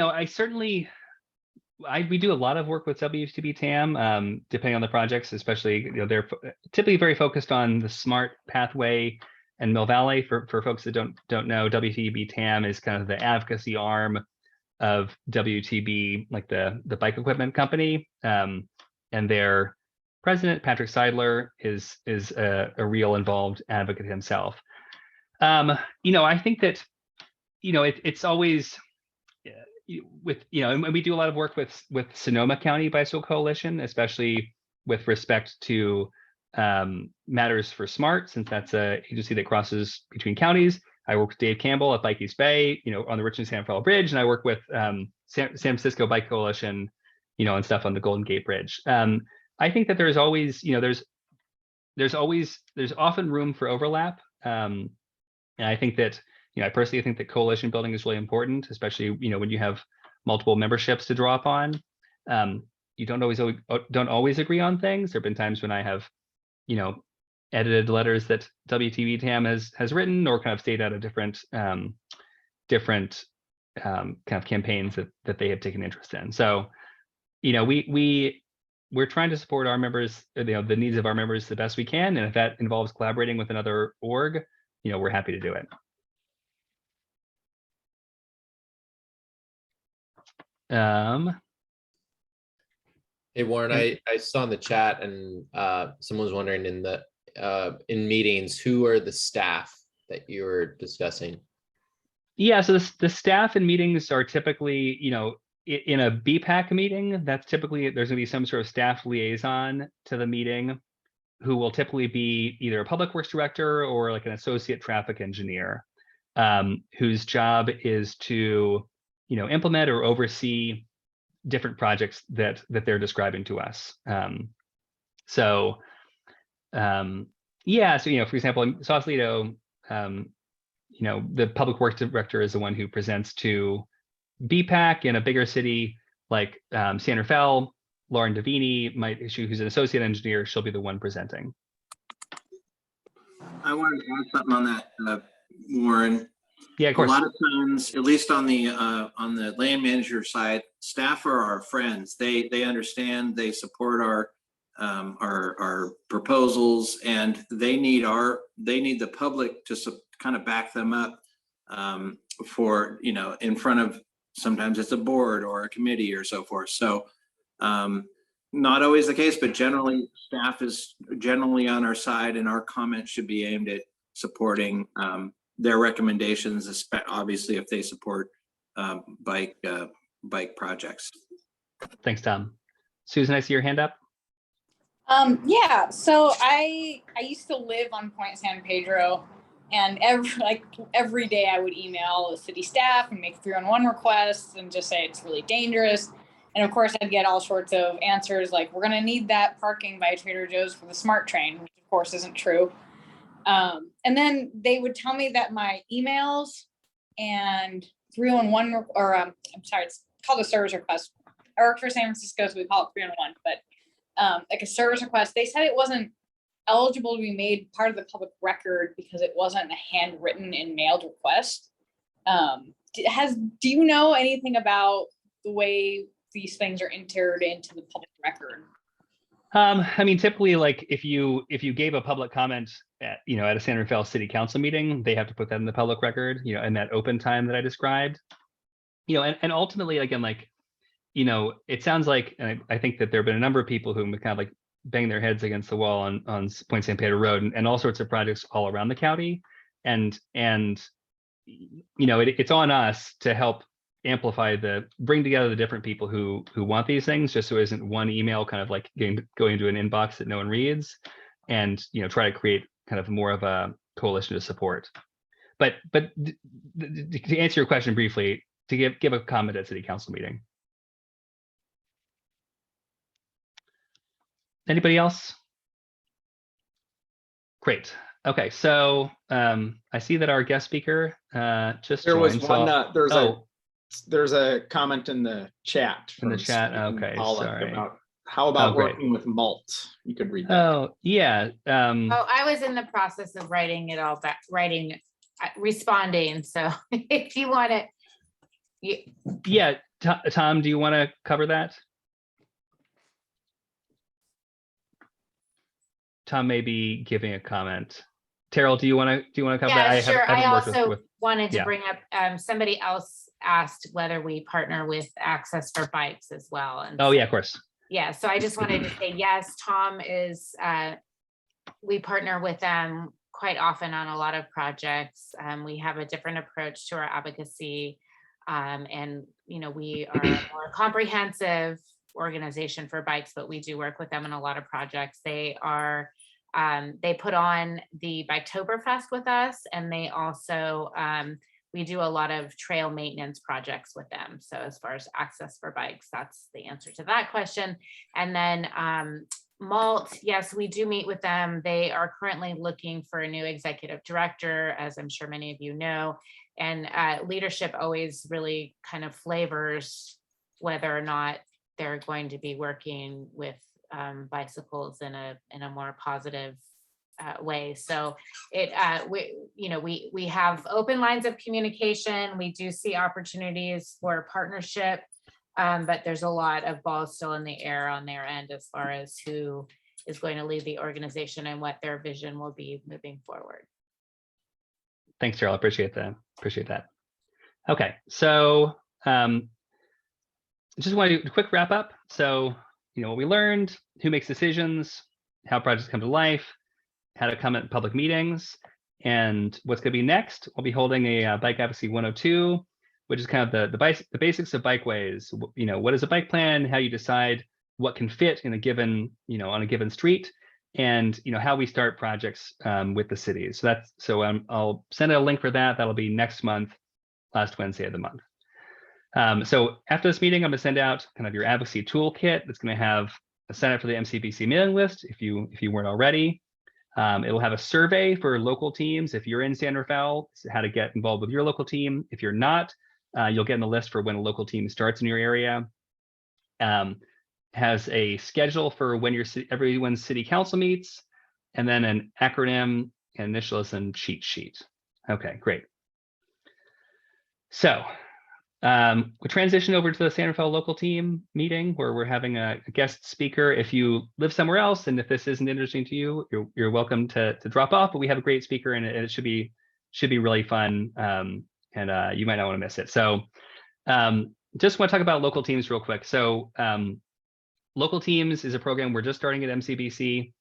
do a lot of work with WTB TAM, depending on the projects, especially, they're typically very focused on the smart pathway and Mill Valley. For folks that don't know, WTB TAM is kind of the advocacy arm of WTB, like the bike equipment company. And their president, Patrick Seidler, is a real involved advocate himself. I think that, it's always with, and we do a lot of work with Sonoma County Bicycle Coalition, especially with respect to matters for SMART, since that's an agency that crosses between counties. I work with Dave Campbell at Bike East Bay, on the Richmond San Rafael Bridge, and I work with San Francisco Bike Coalition, and stuff on the Golden Gate Bridge. I think that there's always, there's often room for overlap, and I think that, I personally think that coalition building is really important, especially when you have multiple memberships to draw upon. You don't always agree on things. There have been times when I have, edited letters that WTB TAM has written, or kind of stayed out of different kind of campaigns that they have taken interest in. So, we're trying to support our members, the needs of our members the best we can, and if that involves collaborating with another org, we're happy to do it. Hey Warren, I saw in the chat, and someone was wondering in meetings, who are the staff that you were discussing? Yeah, so the staff in meetings are typically, in a BPAC meeting, that's typically, there's going to be some sort of staff liaison to the meeting, who will typically be either a public works director or like an associate traffic engineer, whose job is to, implement or oversee different projects that they're describing to us. Yeah, so for example, in Sausalito, the public works director is the one who presents to BPAC. In a bigger city like San Rafael, Lauren Davini who's an associate engineer, she'll be the one presenting. I wanted to add something on that, Warren. Yeah, of course. A lot of times, at least on the land manager side, staff are our friends. They understand, they support our proposals, and they need the public to kind of back them up for, in front of, sometimes it's a board or a committee or so forth. So not always the case, but generally staff is generally on our side, and our comments should be aimed at supporting their recommendations, obviously if they support bike projects. Thanks, Tom. Susan, I see your hand up. Yeah, so I used to live on Point San Pedro, and every day I would email the city staff and make 311 requests and just say it's really dangerous. And of course I'd get all sorts of answers like, we're gonna need that parking by Trader Joe's for the SMART train, which of course isn't true. And then they would tell me that my emails and 311, or I'm sorry, it's called a service request. I work for San Francisco, so we call it 311, but like a service request, they said it wasn't eligible to be made part of the public record because it wasn't a handwritten and mailed request. Do you know anything about the way these things are entered into the public record? I mean, typically, like if you gave a public comment at a San Rafael City Council meeting, they have to put that in the public record, in that open time that I described. And ultimately, again, like, it sounds like, and I think that there have been a number of people who kind of like bang their heads against the wall on Point San Pedro Road and all sorts of projects all around the county, and it's on us to help amplify bring together the different people who want these things, just so it isn't one email kind of like going into an inbox that no one reads, and try to create kind of more of a coalition to support. But to answer your question briefly, to give a comment at city council meeting. Anybody else? Great. Okay, so I see that our guest speaker just there joined. Was one. There's a comment in the chat. In the chat. Okay, Paula sorry. about How about great. working with Malt? You could read that. Oh, yeah. Oh, I was in the process of writing it all back, responding. So if you want to, Yeah, Tom, do you want to cover that? Tom may be giving a comment. Terrell, do you want to cover that? yeah, sure. I haven't worked also with wanted to yeah. bring up, somebody else asked whether we partner with Access for Bikes as well. And Oh so, yeah, of course. yeah, so I just wanted to say, yes, Tom is, we partner with them quite often on a lot of projects. We have a different approach to our advocacy. And, you know, we are a more comprehensive organization for bikes, but we do work with them in a lot of projects. They are, they put on the Biketoberfest with us, and they also, we do a lot of trail maintenance projects with them. So as far as Access for Bikes, that's the answer to that question. And then Malt, yes, we do meet with them. They are currently looking for a new executive director, as I'm sure many of you know. And leadership always really kind of flavors whether or not they're going to be working with bicycles in a more positive way. So we have open lines of communication. We do see opportunities for partnership, but there's a lot of balls still in the air on their end as far as who is going to lead the organization and what their vision will be moving forward. Thanks, Terrell. I appreciate that. Okay, so just want to do a quick wrap up. So, you know, what we learned, who makes decisions, how projects come to life, how to comment in public meetings, and what's going to be next. We'll be holding a Bike Advocacy 102, which is kind of the basics of bikeways. You know, what is a bike plan? How you decide what can fit in a given, you know, on a given street, and you know how we start projects with the city. So I'll send out a link for that. That'll be next month, last Wednesday of the month. So after this meeting, I'm going to send out kind of your advocacy toolkit. That's going to have a sign up for the MCBC mailing list if you weren't already. It'll have a survey for local teams. If you're in San Rafael, how to get involved with your local team. If you're not, you'll get in the list for when a local team starts in your area. Has a schedule for when everyone's city council meets, and then an acronym, initials, and cheat sheet. Okay, great. So we transition over to the San Rafael local team meeting where we're having a guest speaker. If you live somewhere else and if this isn't interesting to you, you're welcome to drop off, but we have a great speaker and it should be really fun, and you might not want to miss it. So just want to talk about local teams real quick. So local teams is a program we're just starting at MCBC.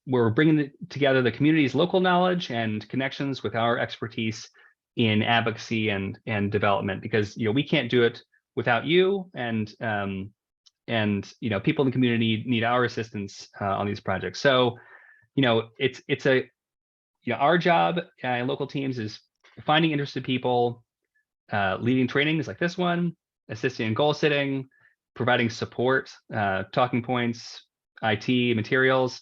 We're bringing together the community's local knowledge and connections with our expertise in advocacy and development, because you know we can't do it without you, and you know people in the community need our assistance on these projects. So you know our job in local teams is finding interested people, leading trainings like this one, assisting in goal setting, providing support, talking points, IT materials,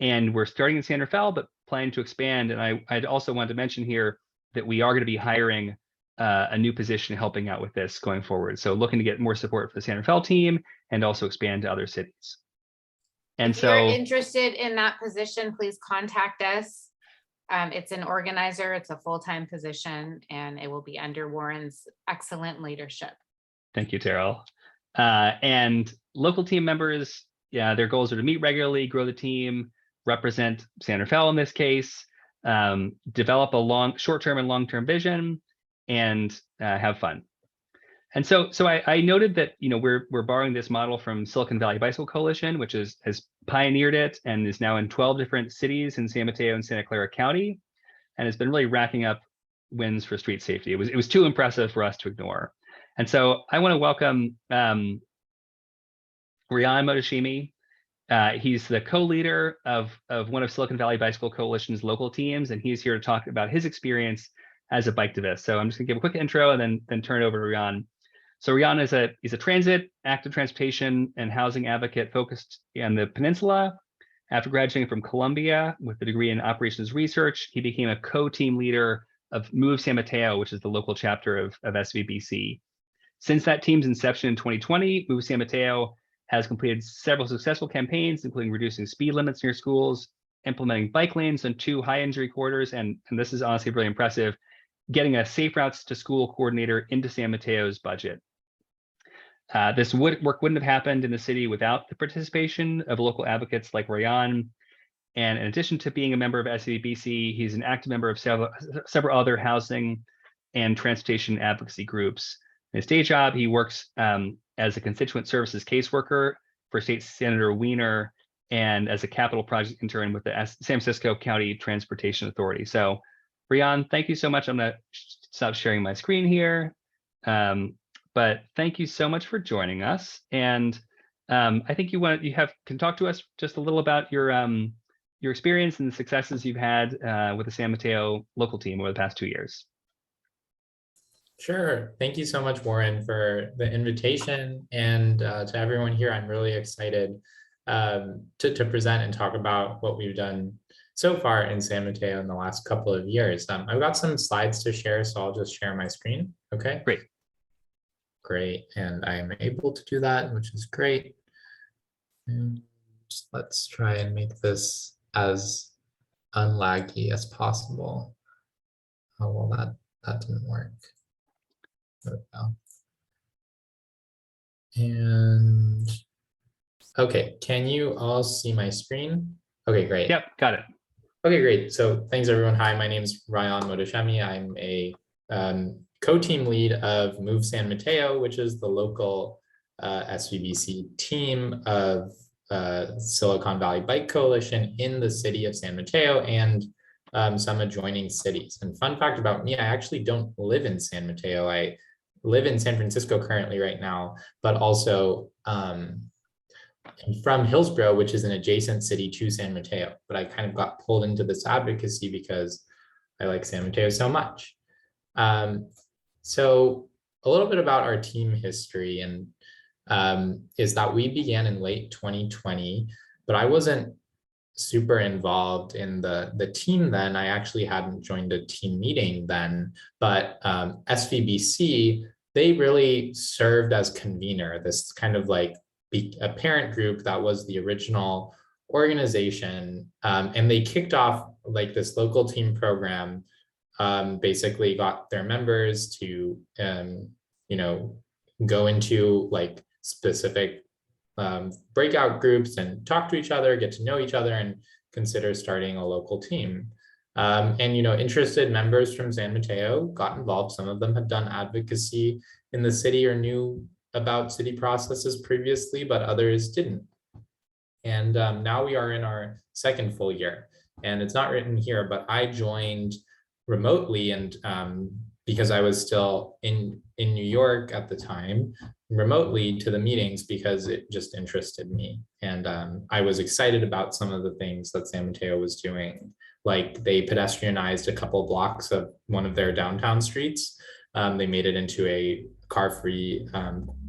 and we're starting in San Rafael but planning to expand. And I'd also want to mention here that we are going to be hiring a new position helping out with this going forward. So looking to get more support for the San Rafael team and also expand to other cities. And if you're interested in that position, please contact us. It's an organizer, it's a full-time position, and it will be under Warren's excellent leadership. Thank you, Terrell. And local team members, their goals are to meet regularly, grow the team, represent San Rafael in this case, develop a short-term and long-term vision, and have fun. And so I noted that we're borrowing this model from Silicon Valley Bicycle Coalition, which has pioneered it and is now in 12 different cities in San Mateo and Santa Clara County, and has been really racking up wins for street safety. It was too impressive for us to ignore. And so I want to welcome Ryan Motoshimi. He's the co-leader of one of Silicon Valley Bicycle Coalition's local teams, and he's here to talk about his experience as a biketivist. So I'm just gonna give a quick intro and then turn it over to Ryan. So Ryan is a transit, active transportation, and housing advocate focused on the peninsula. After graduating from Columbia with a degree in operations research, he became a co-team leader of Move San Mateo, which is the local chapter of SVBC. Since that team's inception in 2020, Move San Mateo has completed several successful campaigns, including reducing speed limits near schools, implementing bike lanes in 2 high injury corridors, and this is honestly really impressive, getting a safe routes to school coordinator into San Mateo's budget. This work wouldn't have happened in the city without the participation of local advocates like Rayan. And in addition to being a member of SABC, he's an active member of several other housing and transportation advocacy groups. In his day job, he works as a constituent services caseworker for State Senator Wiener and as a capital project intern with the San Francisco County Transportation Authority. So, Rayan, thank you so much. I'm gonna stop sharing my screen here. But thank you so much for joining us. And I think can talk to us just a little about your experience and the successes you've had with the San Mateo local team over the past 2 years. Sure. Thank you so much, Warren, for the invitation. And to everyone here, I'm really excited to present and talk about what we've done so far in San Mateo in the last couple of years. I've got some slides to share, so I'll just share my screen. Okay. Great. Great. And I'm able to do that, which is great. And let's try and make this as unlaggy as possible. Oh, well, that didn't work. There we go. And okay, can you all see my screen? Okay, great. Yep, got it. Okay, great. So thanks everyone. Hi, my name is Rayan Motoshemi. I'm a co-team lead of Move San Mateo, which is the local SVBC team of Silicon Valley Bike Coalition in the city of San Mateo and some adjoining cities. And fun fact about me, I actually don't live in San Mateo. I live in San Francisco currently right now, but also I'm from Hillsborough, which is an adjacent city to San Mateo. But I kind of got pulled into this advocacy because I like San Mateo so much. So a little bit about our team history and is that we began in late 2020, but I wasn't super involved in the team then. I actually hadn't joined a team meeting then, but SVBC, they really served as convener, this kind of like a parent group that was the original organization. And they kicked off like this local team program, basically got their members to, go into like specific breakout groups and talk to each other, get to know each other, and consider starting a local team. And interested members from San Mateo got involved. Some of them had done advocacy in the city or knew about city processes previously, but others didn't. And now we are in our second full year. And it's not written here, but I joined remotely, and because I was still in New York at the time, remotely to the meetings because it just interested me. And I was excited about some of the things that San Mateo was doing. Like they pedestrianized a couple blocks of one of their downtown streets. They made it into a car-free,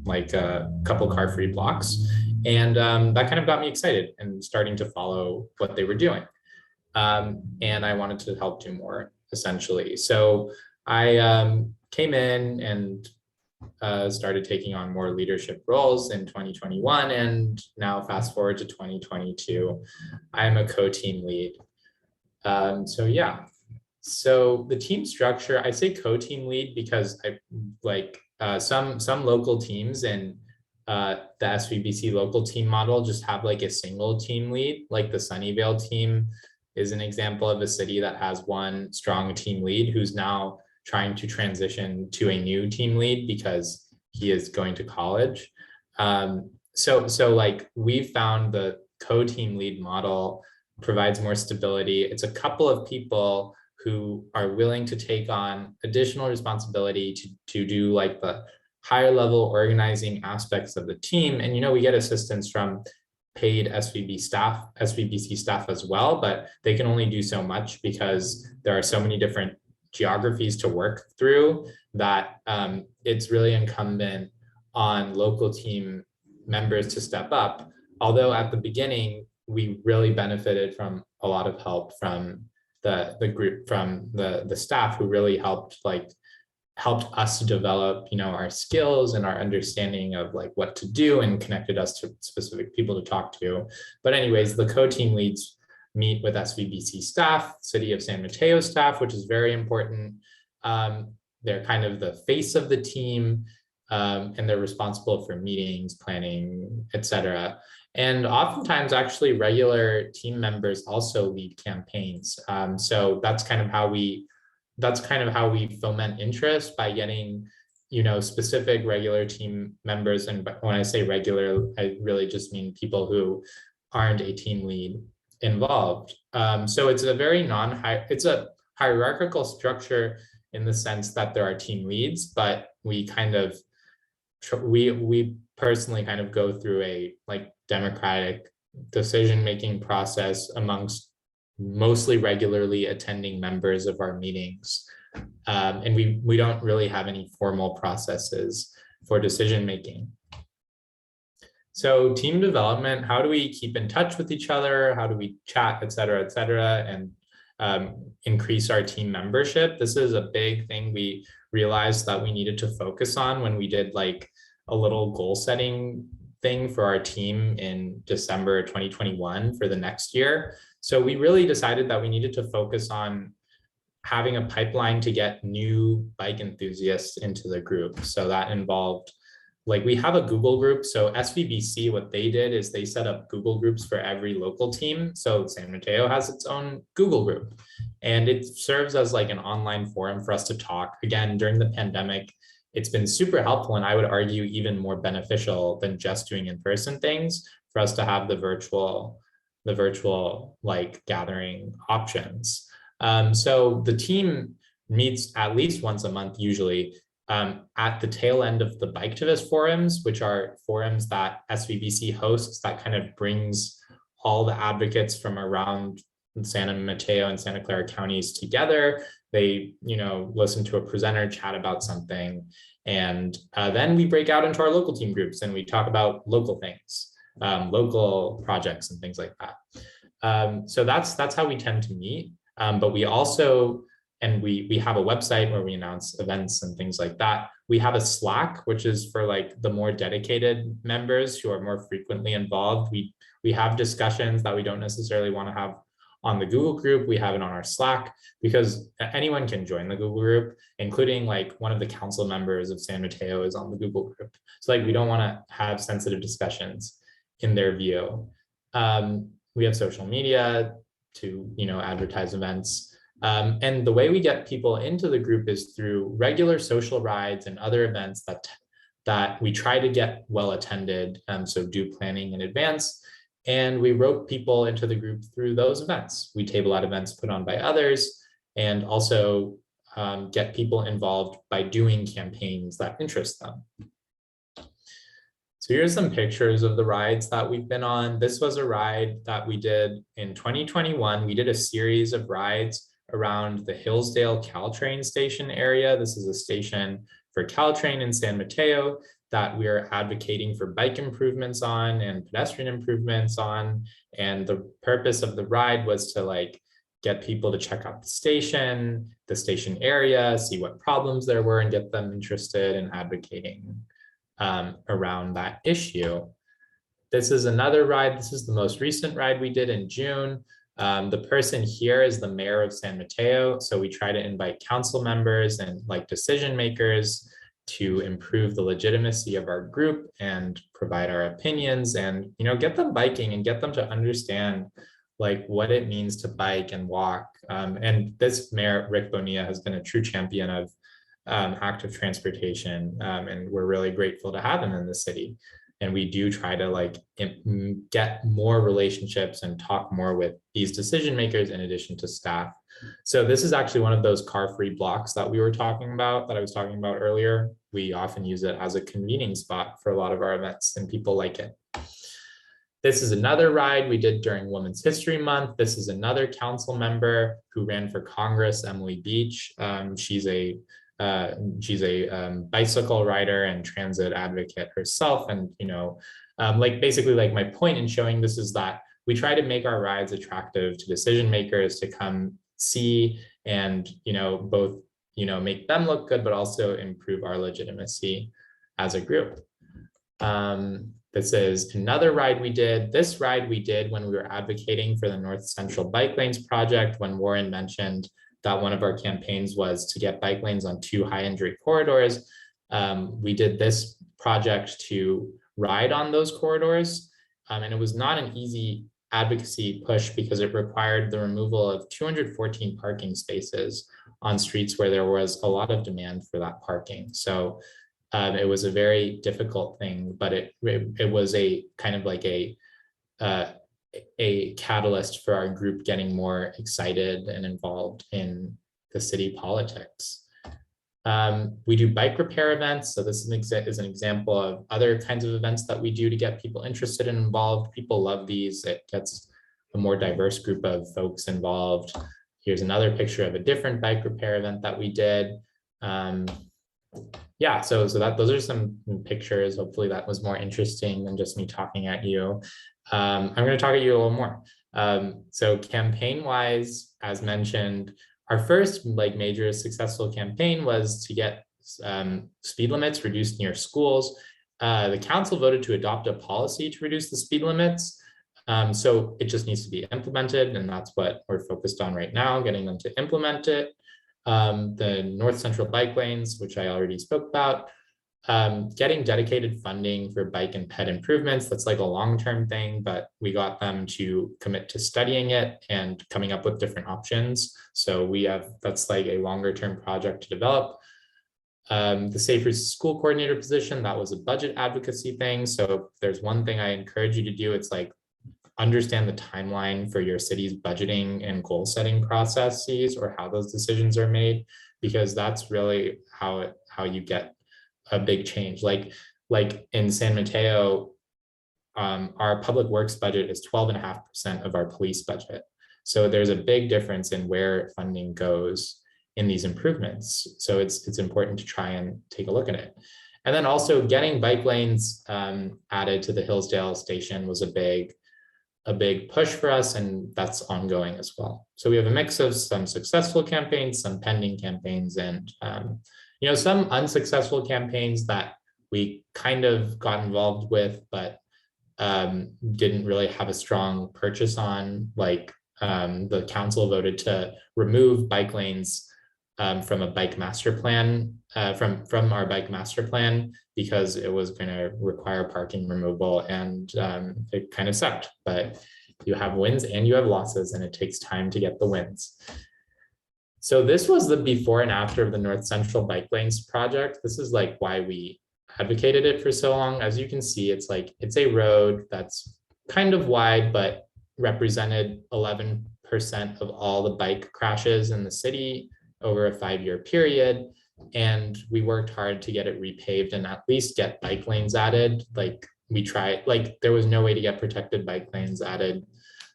like a couple car-free blocks. And that kind of got me excited and starting to follow what they were doing. And I wanted to help do more, essentially. So I came in and started taking on more leadership roles in 2021, and now fast forward to 2022, I'm a co-team lead. So yeah, so the team structure, I say co-team lead because I like some local teams and the SVBC local team model just have like a single team lead, like the Sunnyvale team is an example of a city that has one strong team lead who's now trying to transition to a new team lead because he is going to college. So like we found the co-team lead model provides more stability. It's a couple of people who are willing to take on additional responsibility to do like the higher level organizing aspects of the team. And we get assistance from paid SVBC staff as well, but they can only do so much because there are so many different geographies to work through that it's really incumbent on local team members to step up. Although at the beginning, we really benefited from a lot of help from the group, from the staff who really helped like helped us to develop, our skills and our understanding of like what to do, and connected us to specific people to talk to. But anyways, the co-team leads meet with SVBC staff, City of San Mateo staff, which is very important. They're kind of the face of the team, and they're responsible for meetings, planning, etc. And oftentimes actually regular team members also lead campaigns. So that's kind of how we foment interest, by getting, specific regular team members. And when I say regular, I really just mean people who aren't a team lead involved. So it's a very it's a hierarchical structure in the sense that there are team leads, but we personally kind of go through a like democratic decision-making process amongst mostly regularly attending members of our meetings. And we don't really have any formal processes for decision-making. So team development, how do we keep in touch with each other? How do we chat, et cetera, and increase our team membership? This is a big thing we realized that we needed to focus on when we did like a little goal setting thing for our team in December 2021 for the next year. So we really decided that we needed to focus on having a pipeline to get new bike enthusiasts into the group. So that involved, like, we have a Google group. So SVBC, what they did is they set up Google groups for every local team. So San Mateo has its own Google group, and it serves as like an online forum for us to talk. Again, during the pandemic, it's been super helpful, and I would argue even more beneficial than just doing in-person things, for us to have the virtual like gathering options. So the team meets at least once a month, usually, at the tail end of the Biketivist forums, which are forums that SVBC hosts that kind of brings all the advocates from around San Mateo and Santa Clara counties together. They, listen to a presenter, chat about something, and then we break out into our local team groups and we talk about local things, local projects and things like that. So that's how we tend to meet. But we also, and we have a website where we announce events and things like that. We have a Slack, which is for like the more dedicated members who are more frequently involved. We have discussions that we don't necessarily want to have on the Google group. We have it on our Slack because anyone can join the Google group, including like one of the council members of San Mateo is on the Google group. So like, we don't want to have sensitive discussions in their view. We have social media to, advertise events. And the way we get people into the group is through regular social rides and other events that we try to get well attended. So do planning in advance. And we rope people into the group through those events. We table at events put on by others, and also get people involved by doing campaigns that interest them. So here's some pictures of the rides that we've been on. This was a ride that we did in 2021. We did a series of rides around the Hillsdale Caltrain station area. This is a station for Caltrain in San Mateo that we're advocating for bike improvements on and pedestrian improvements on. And the purpose of the ride was to like get people to check out the station area, see what problems there were, and get them interested in advocating around that issue. This is another ride. This is the most recent ride we did in June. The person here is the mayor of San Mateo. So we try to invite council members and like decision makers to improve the legitimacy of our group and provide our opinions and, get them biking and get them to understand like what it means to bike and walk. And this mayor, Rick Bonilla, has been a true champion of active transportation. And we're really grateful to have him in the city. And we do try to like get more relationships and talk more with these decision makers in addition to staff. So this is actually one of those car-free blocks that I was talking about earlier. We often use it as a convening spot for a lot of our events, and people like it. This is another ride we did during Women's History Month. This is another council member who ran for Congress, Emily Beach. She's a bicycle rider and transit advocate herself. And, basically my point in showing this is that we try to make our rides attractive to decision makers to come see and, both make them look good, but also improve our legitimacy as a group. This is another ride we did. This ride we did when we were advocating for the North Central Bike Lanes project, when Warren mentioned that one of our campaigns was to get bike lanes on 2 high injury corridors. We did this project to ride on those corridors. And it was not an easy advocacy push because it required the removal of 214 parking spaces on streets where there was a lot of demand for that parking. So it was a very difficult thing, but it was a kind of like a catalyst for our group getting more excited and involved in the city politics. We do bike repair events. So this is an example of other kinds of events that we do to get people interested and involved. People love these. It gets a more diverse group of folks involved. Here's another picture of a different bike repair event that we did. Yeah, so those are some pictures. Hopefully that was more interesting than just me talking at you. I'm going to talk at you a little more. So campaign wise, as mentioned, our first major successful campaign was to get speed limits reduced near schools. The council voted to adopt a policy to reduce the speed limits. So it just needs to be implemented, and that's what we're focused on right now, getting them to implement it. The North Central bike lanes, which I already spoke about, getting dedicated funding for bike and ped improvements. That's like a long-term thing, but we got them to commit to studying it and coming up with different options. So that's like a longer-term project to develop. The Safer School Coordinator position, that was a budget advocacy thing. So if there's one thing I encourage you to do, it's understand the timeline for your city's budgeting and goal setting processes, or how those decisions are made, because that's really how you get a big change. Like in San Mateo, our public works budget is 12.5% of our police budget. So there's a big difference in where funding goes in these improvements. So it's important to try and take a look at it. And then also getting bike lanes added to the Hillsdale station was a big push for us, and that's ongoing as well. So we have a mix of some successful campaigns, some pending campaigns, and some unsuccessful campaigns that we kind of got involved with, but didn't really have a strong purchase on. The council voted to remove bike lanes from a bike master plan, from our bike master plan, because it was going to require parking removal, and it kind of sucked. But you have wins and you have losses, and it takes time to get the wins. So this was the before and after of the North Central Bike Lanes project. This is why we advocated it for so long. As you can see, it's a road that's kind of wide, but represented 11% of all the bike crashes in the city over a 5-year period. And we worked hard to get it repaved and at least get bike lanes added. We tried, there was no way to get protected bike lanes added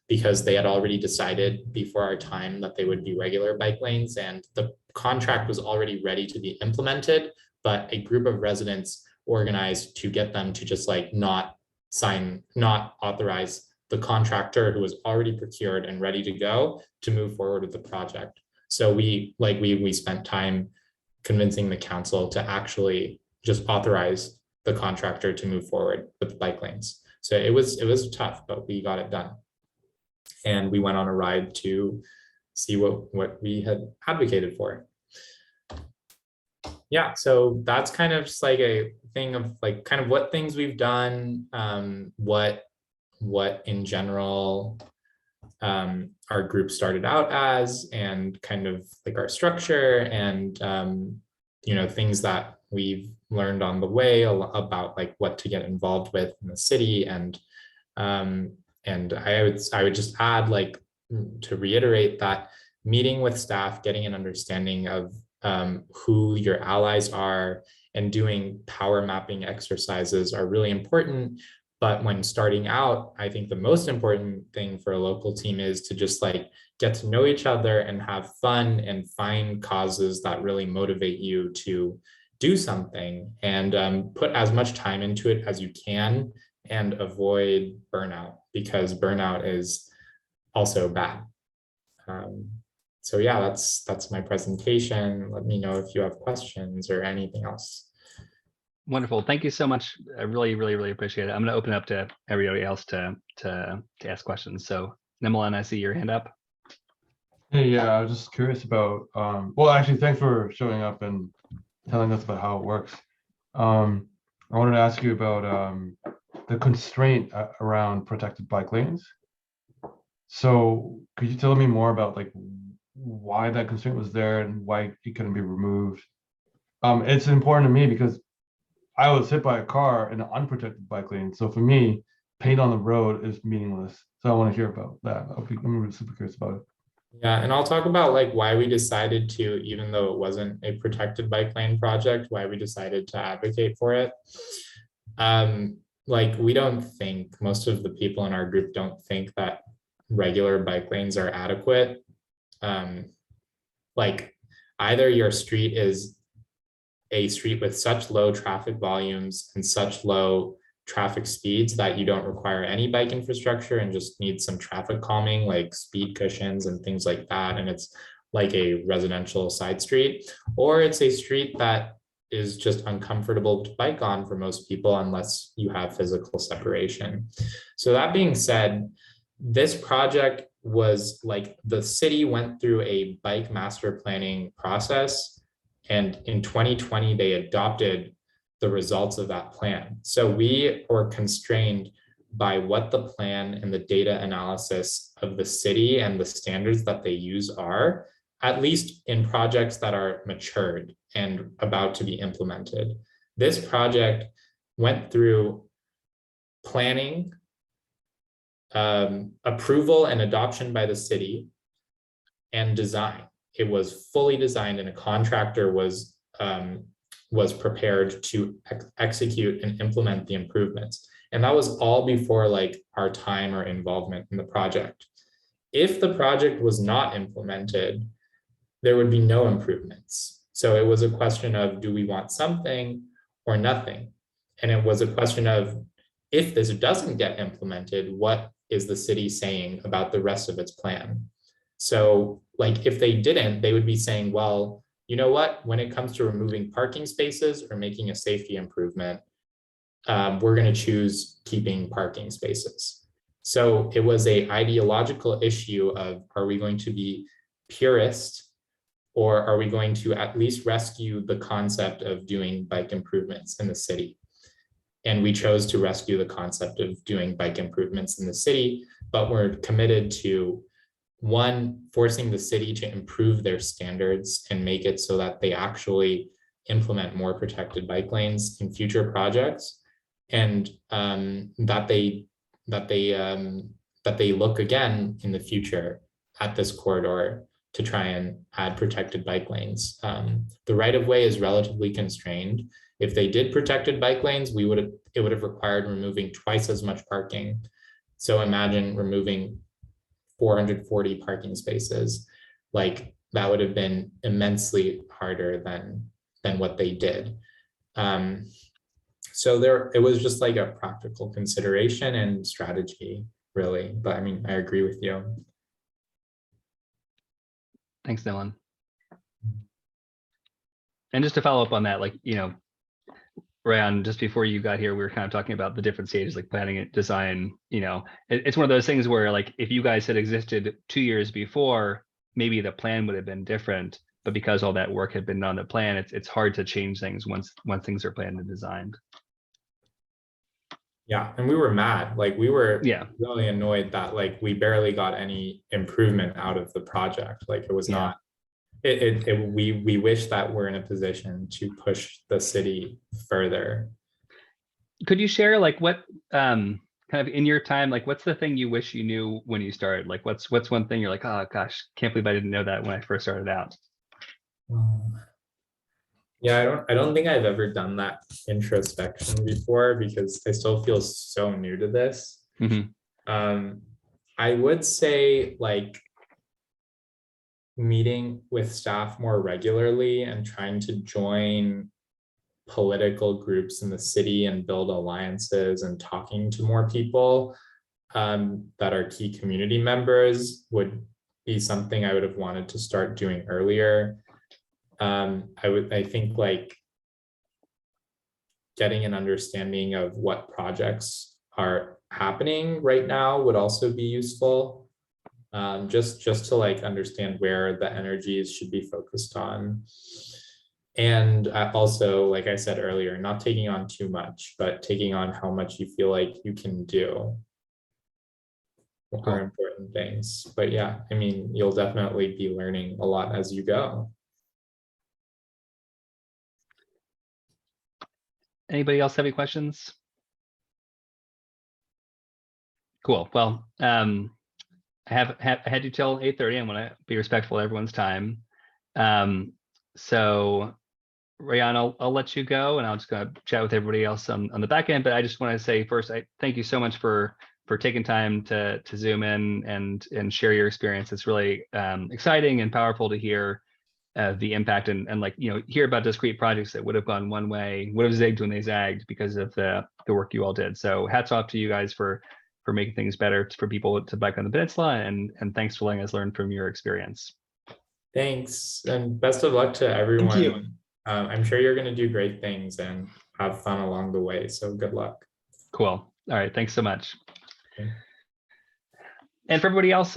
because they had already decided before our time that they would be regular bike lanes, and the contract was already ready to be implemented, but a group of residents organized to get them to just not authorize the contractor who was already procured and ready to go to move forward with the project. So we spent time convincing the council to actually just authorize the contractor to move forward with the bike lanes. So it was tough, but we got it done. And we went on a ride to see what we had advocated for. Yeah, so that's kind of just a thing of kind of what things we've done, what in general our group started out as, and kind of our structure, and things that we've learned on the way about what to get involved with in the city. And I would just add, to reiterate, that meeting with staff, getting an understanding of who your allies are, and doing power mapping exercises are really important. But when starting out, I think the most important thing for a local team is to just get to know each other and have fun and find causes that really motivate you to do something, and put as much time into it as you can, and avoid burnout, because burnout is also bad. So yeah, that's my presentation. Let me know if you have questions or anything else. Wonderful. Thank you so much. I really appreciate it. I'm going to open up to everybody else to ask questions. So Nimilan, I see your hand up. Hey, yeah, I was just curious about, well, actually, thanks for showing up and telling us about how it works. I wanted to ask you about the constraint around protected bike lanes. So could you tell me more about like why that constraint was there and why it couldn't be removed? It's important to me because I was hit by a car in an unprotected bike lane. So for me, paint on the road is meaningless. So I want to hear about that. I'm super curious about it. Yeah, and I'll talk about like why we decided to, even though it wasn't a protected bike lane project, why we decided to advocate for it. Like we don't think, most of the people in our group don't think that regular bike lanes are adequate. Like either your street is a street with such low traffic volumes and such low traffic speeds that you don't require any bike infrastructure and just need some traffic calming like speed cushions and things like that, and it's like a residential side street, or it's a street that is just uncomfortable to bike on for most people unless you have physical separation. So that being said, this project was like the city went through a bike master planning process, and in 2020 they adopted the results of that plan. So we were constrained by what the plan and the data analysis of the city and the standards that they use are, at least in projects that are matured and about to be implemented. This project went through planning, approval and adoption by the city, and design. It was fully designed and a contractor was prepared to execute and implement the improvements. And that was all before like our time or involvement in the project. If the project was not implemented, there would be no improvements. So it was a question of, do we want something or nothing? And it was a question of, if this doesn't get implemented, what is the city saying about the rest of its plan? So like if they didn't, they would be saying, well, you know what, when it comes to removing parking spaces or making a safety improvement, we're going to choose keeping parking spaces. So it was an ideological issue of, are we going to be purist, or are we going to at least rescue the concept of doing bike improvements in the city? And we chose to rescue the concept of doing bike improvements in the city, but we're committed to, one, forcing the city to improve their standards and make it so that they actually implement more protected bike lanes in future projects, and that they look again in the future at this corridor to try and add protected bike lanes. The right of way is relatively constrained. If they did protected bike lanes, it would have required removing twice as much parking. So imagine removing 440 parking spaces. Like that would have been immensely harder than what they did. So it was just like a practical consideration and strategy, really. But I mean, I agree with you. Thanks, Dylan. And just to follow up on that, like, you know, Ryan, just before you got here, we were kind of talking about the different stages, like planning and design. You know, it's one of those things where, like, if you guys had existed 2 years before, maybe the plan would have been different. But because all that work had been done on the plan, it's hard to change things once things are planned and designed. Yeah, and we were mad. Like we were Yeah, really annoyed that like we barely got any improvement out of the project. Like it was not. We wish that we're in a position to push the city further. could you share like what kind of in your time, like what's the thing you wish you knew when you started? Like what's one thing you're like, oh gosh, can't believe I didn't know that when I first started out? Yeah, I don't think I've ever done that introspection before because I still feel so new to this. Mm-hmm. I would say like meeting with staff more regularly and trying to join political groups in the city and build alliances and talking to more people that are key community members would be something I would have wanted to start doing earlier. I think like getting an understanding of what projects are happening right now would also be useful. Just to like understand where the energies should be focused on. And also, like I said earlier, not taking on too much, but taking on how much you feel like you can do are important things. But yeah, I mean, you'll definitely be learning a lot as you go. Anybody else have any questions? Cool. Well, I had you till 8:30. I want to be respectful of everyone's time. So Rayan, I'll let you go, and I'll just go chat with everybody else on the back end. But I just want to say first, I thank you so much for taking time to zoom in and share your experience. It's really exciting and powerful to hear the impact and like, you know, hear about discrete projects that would have gone one way, would have zigged when they zagged because of the work you all did. So hats off to you guys for making things better for people to bike on the peninsula, and thanks for letting us learn from your experience. Thanks, and best of luck to everyone. Thank you. I'm sure you're going to do great things and have fun along the way. So good luck. Cool. All right. Thanks so much. Okay. And for everybody else,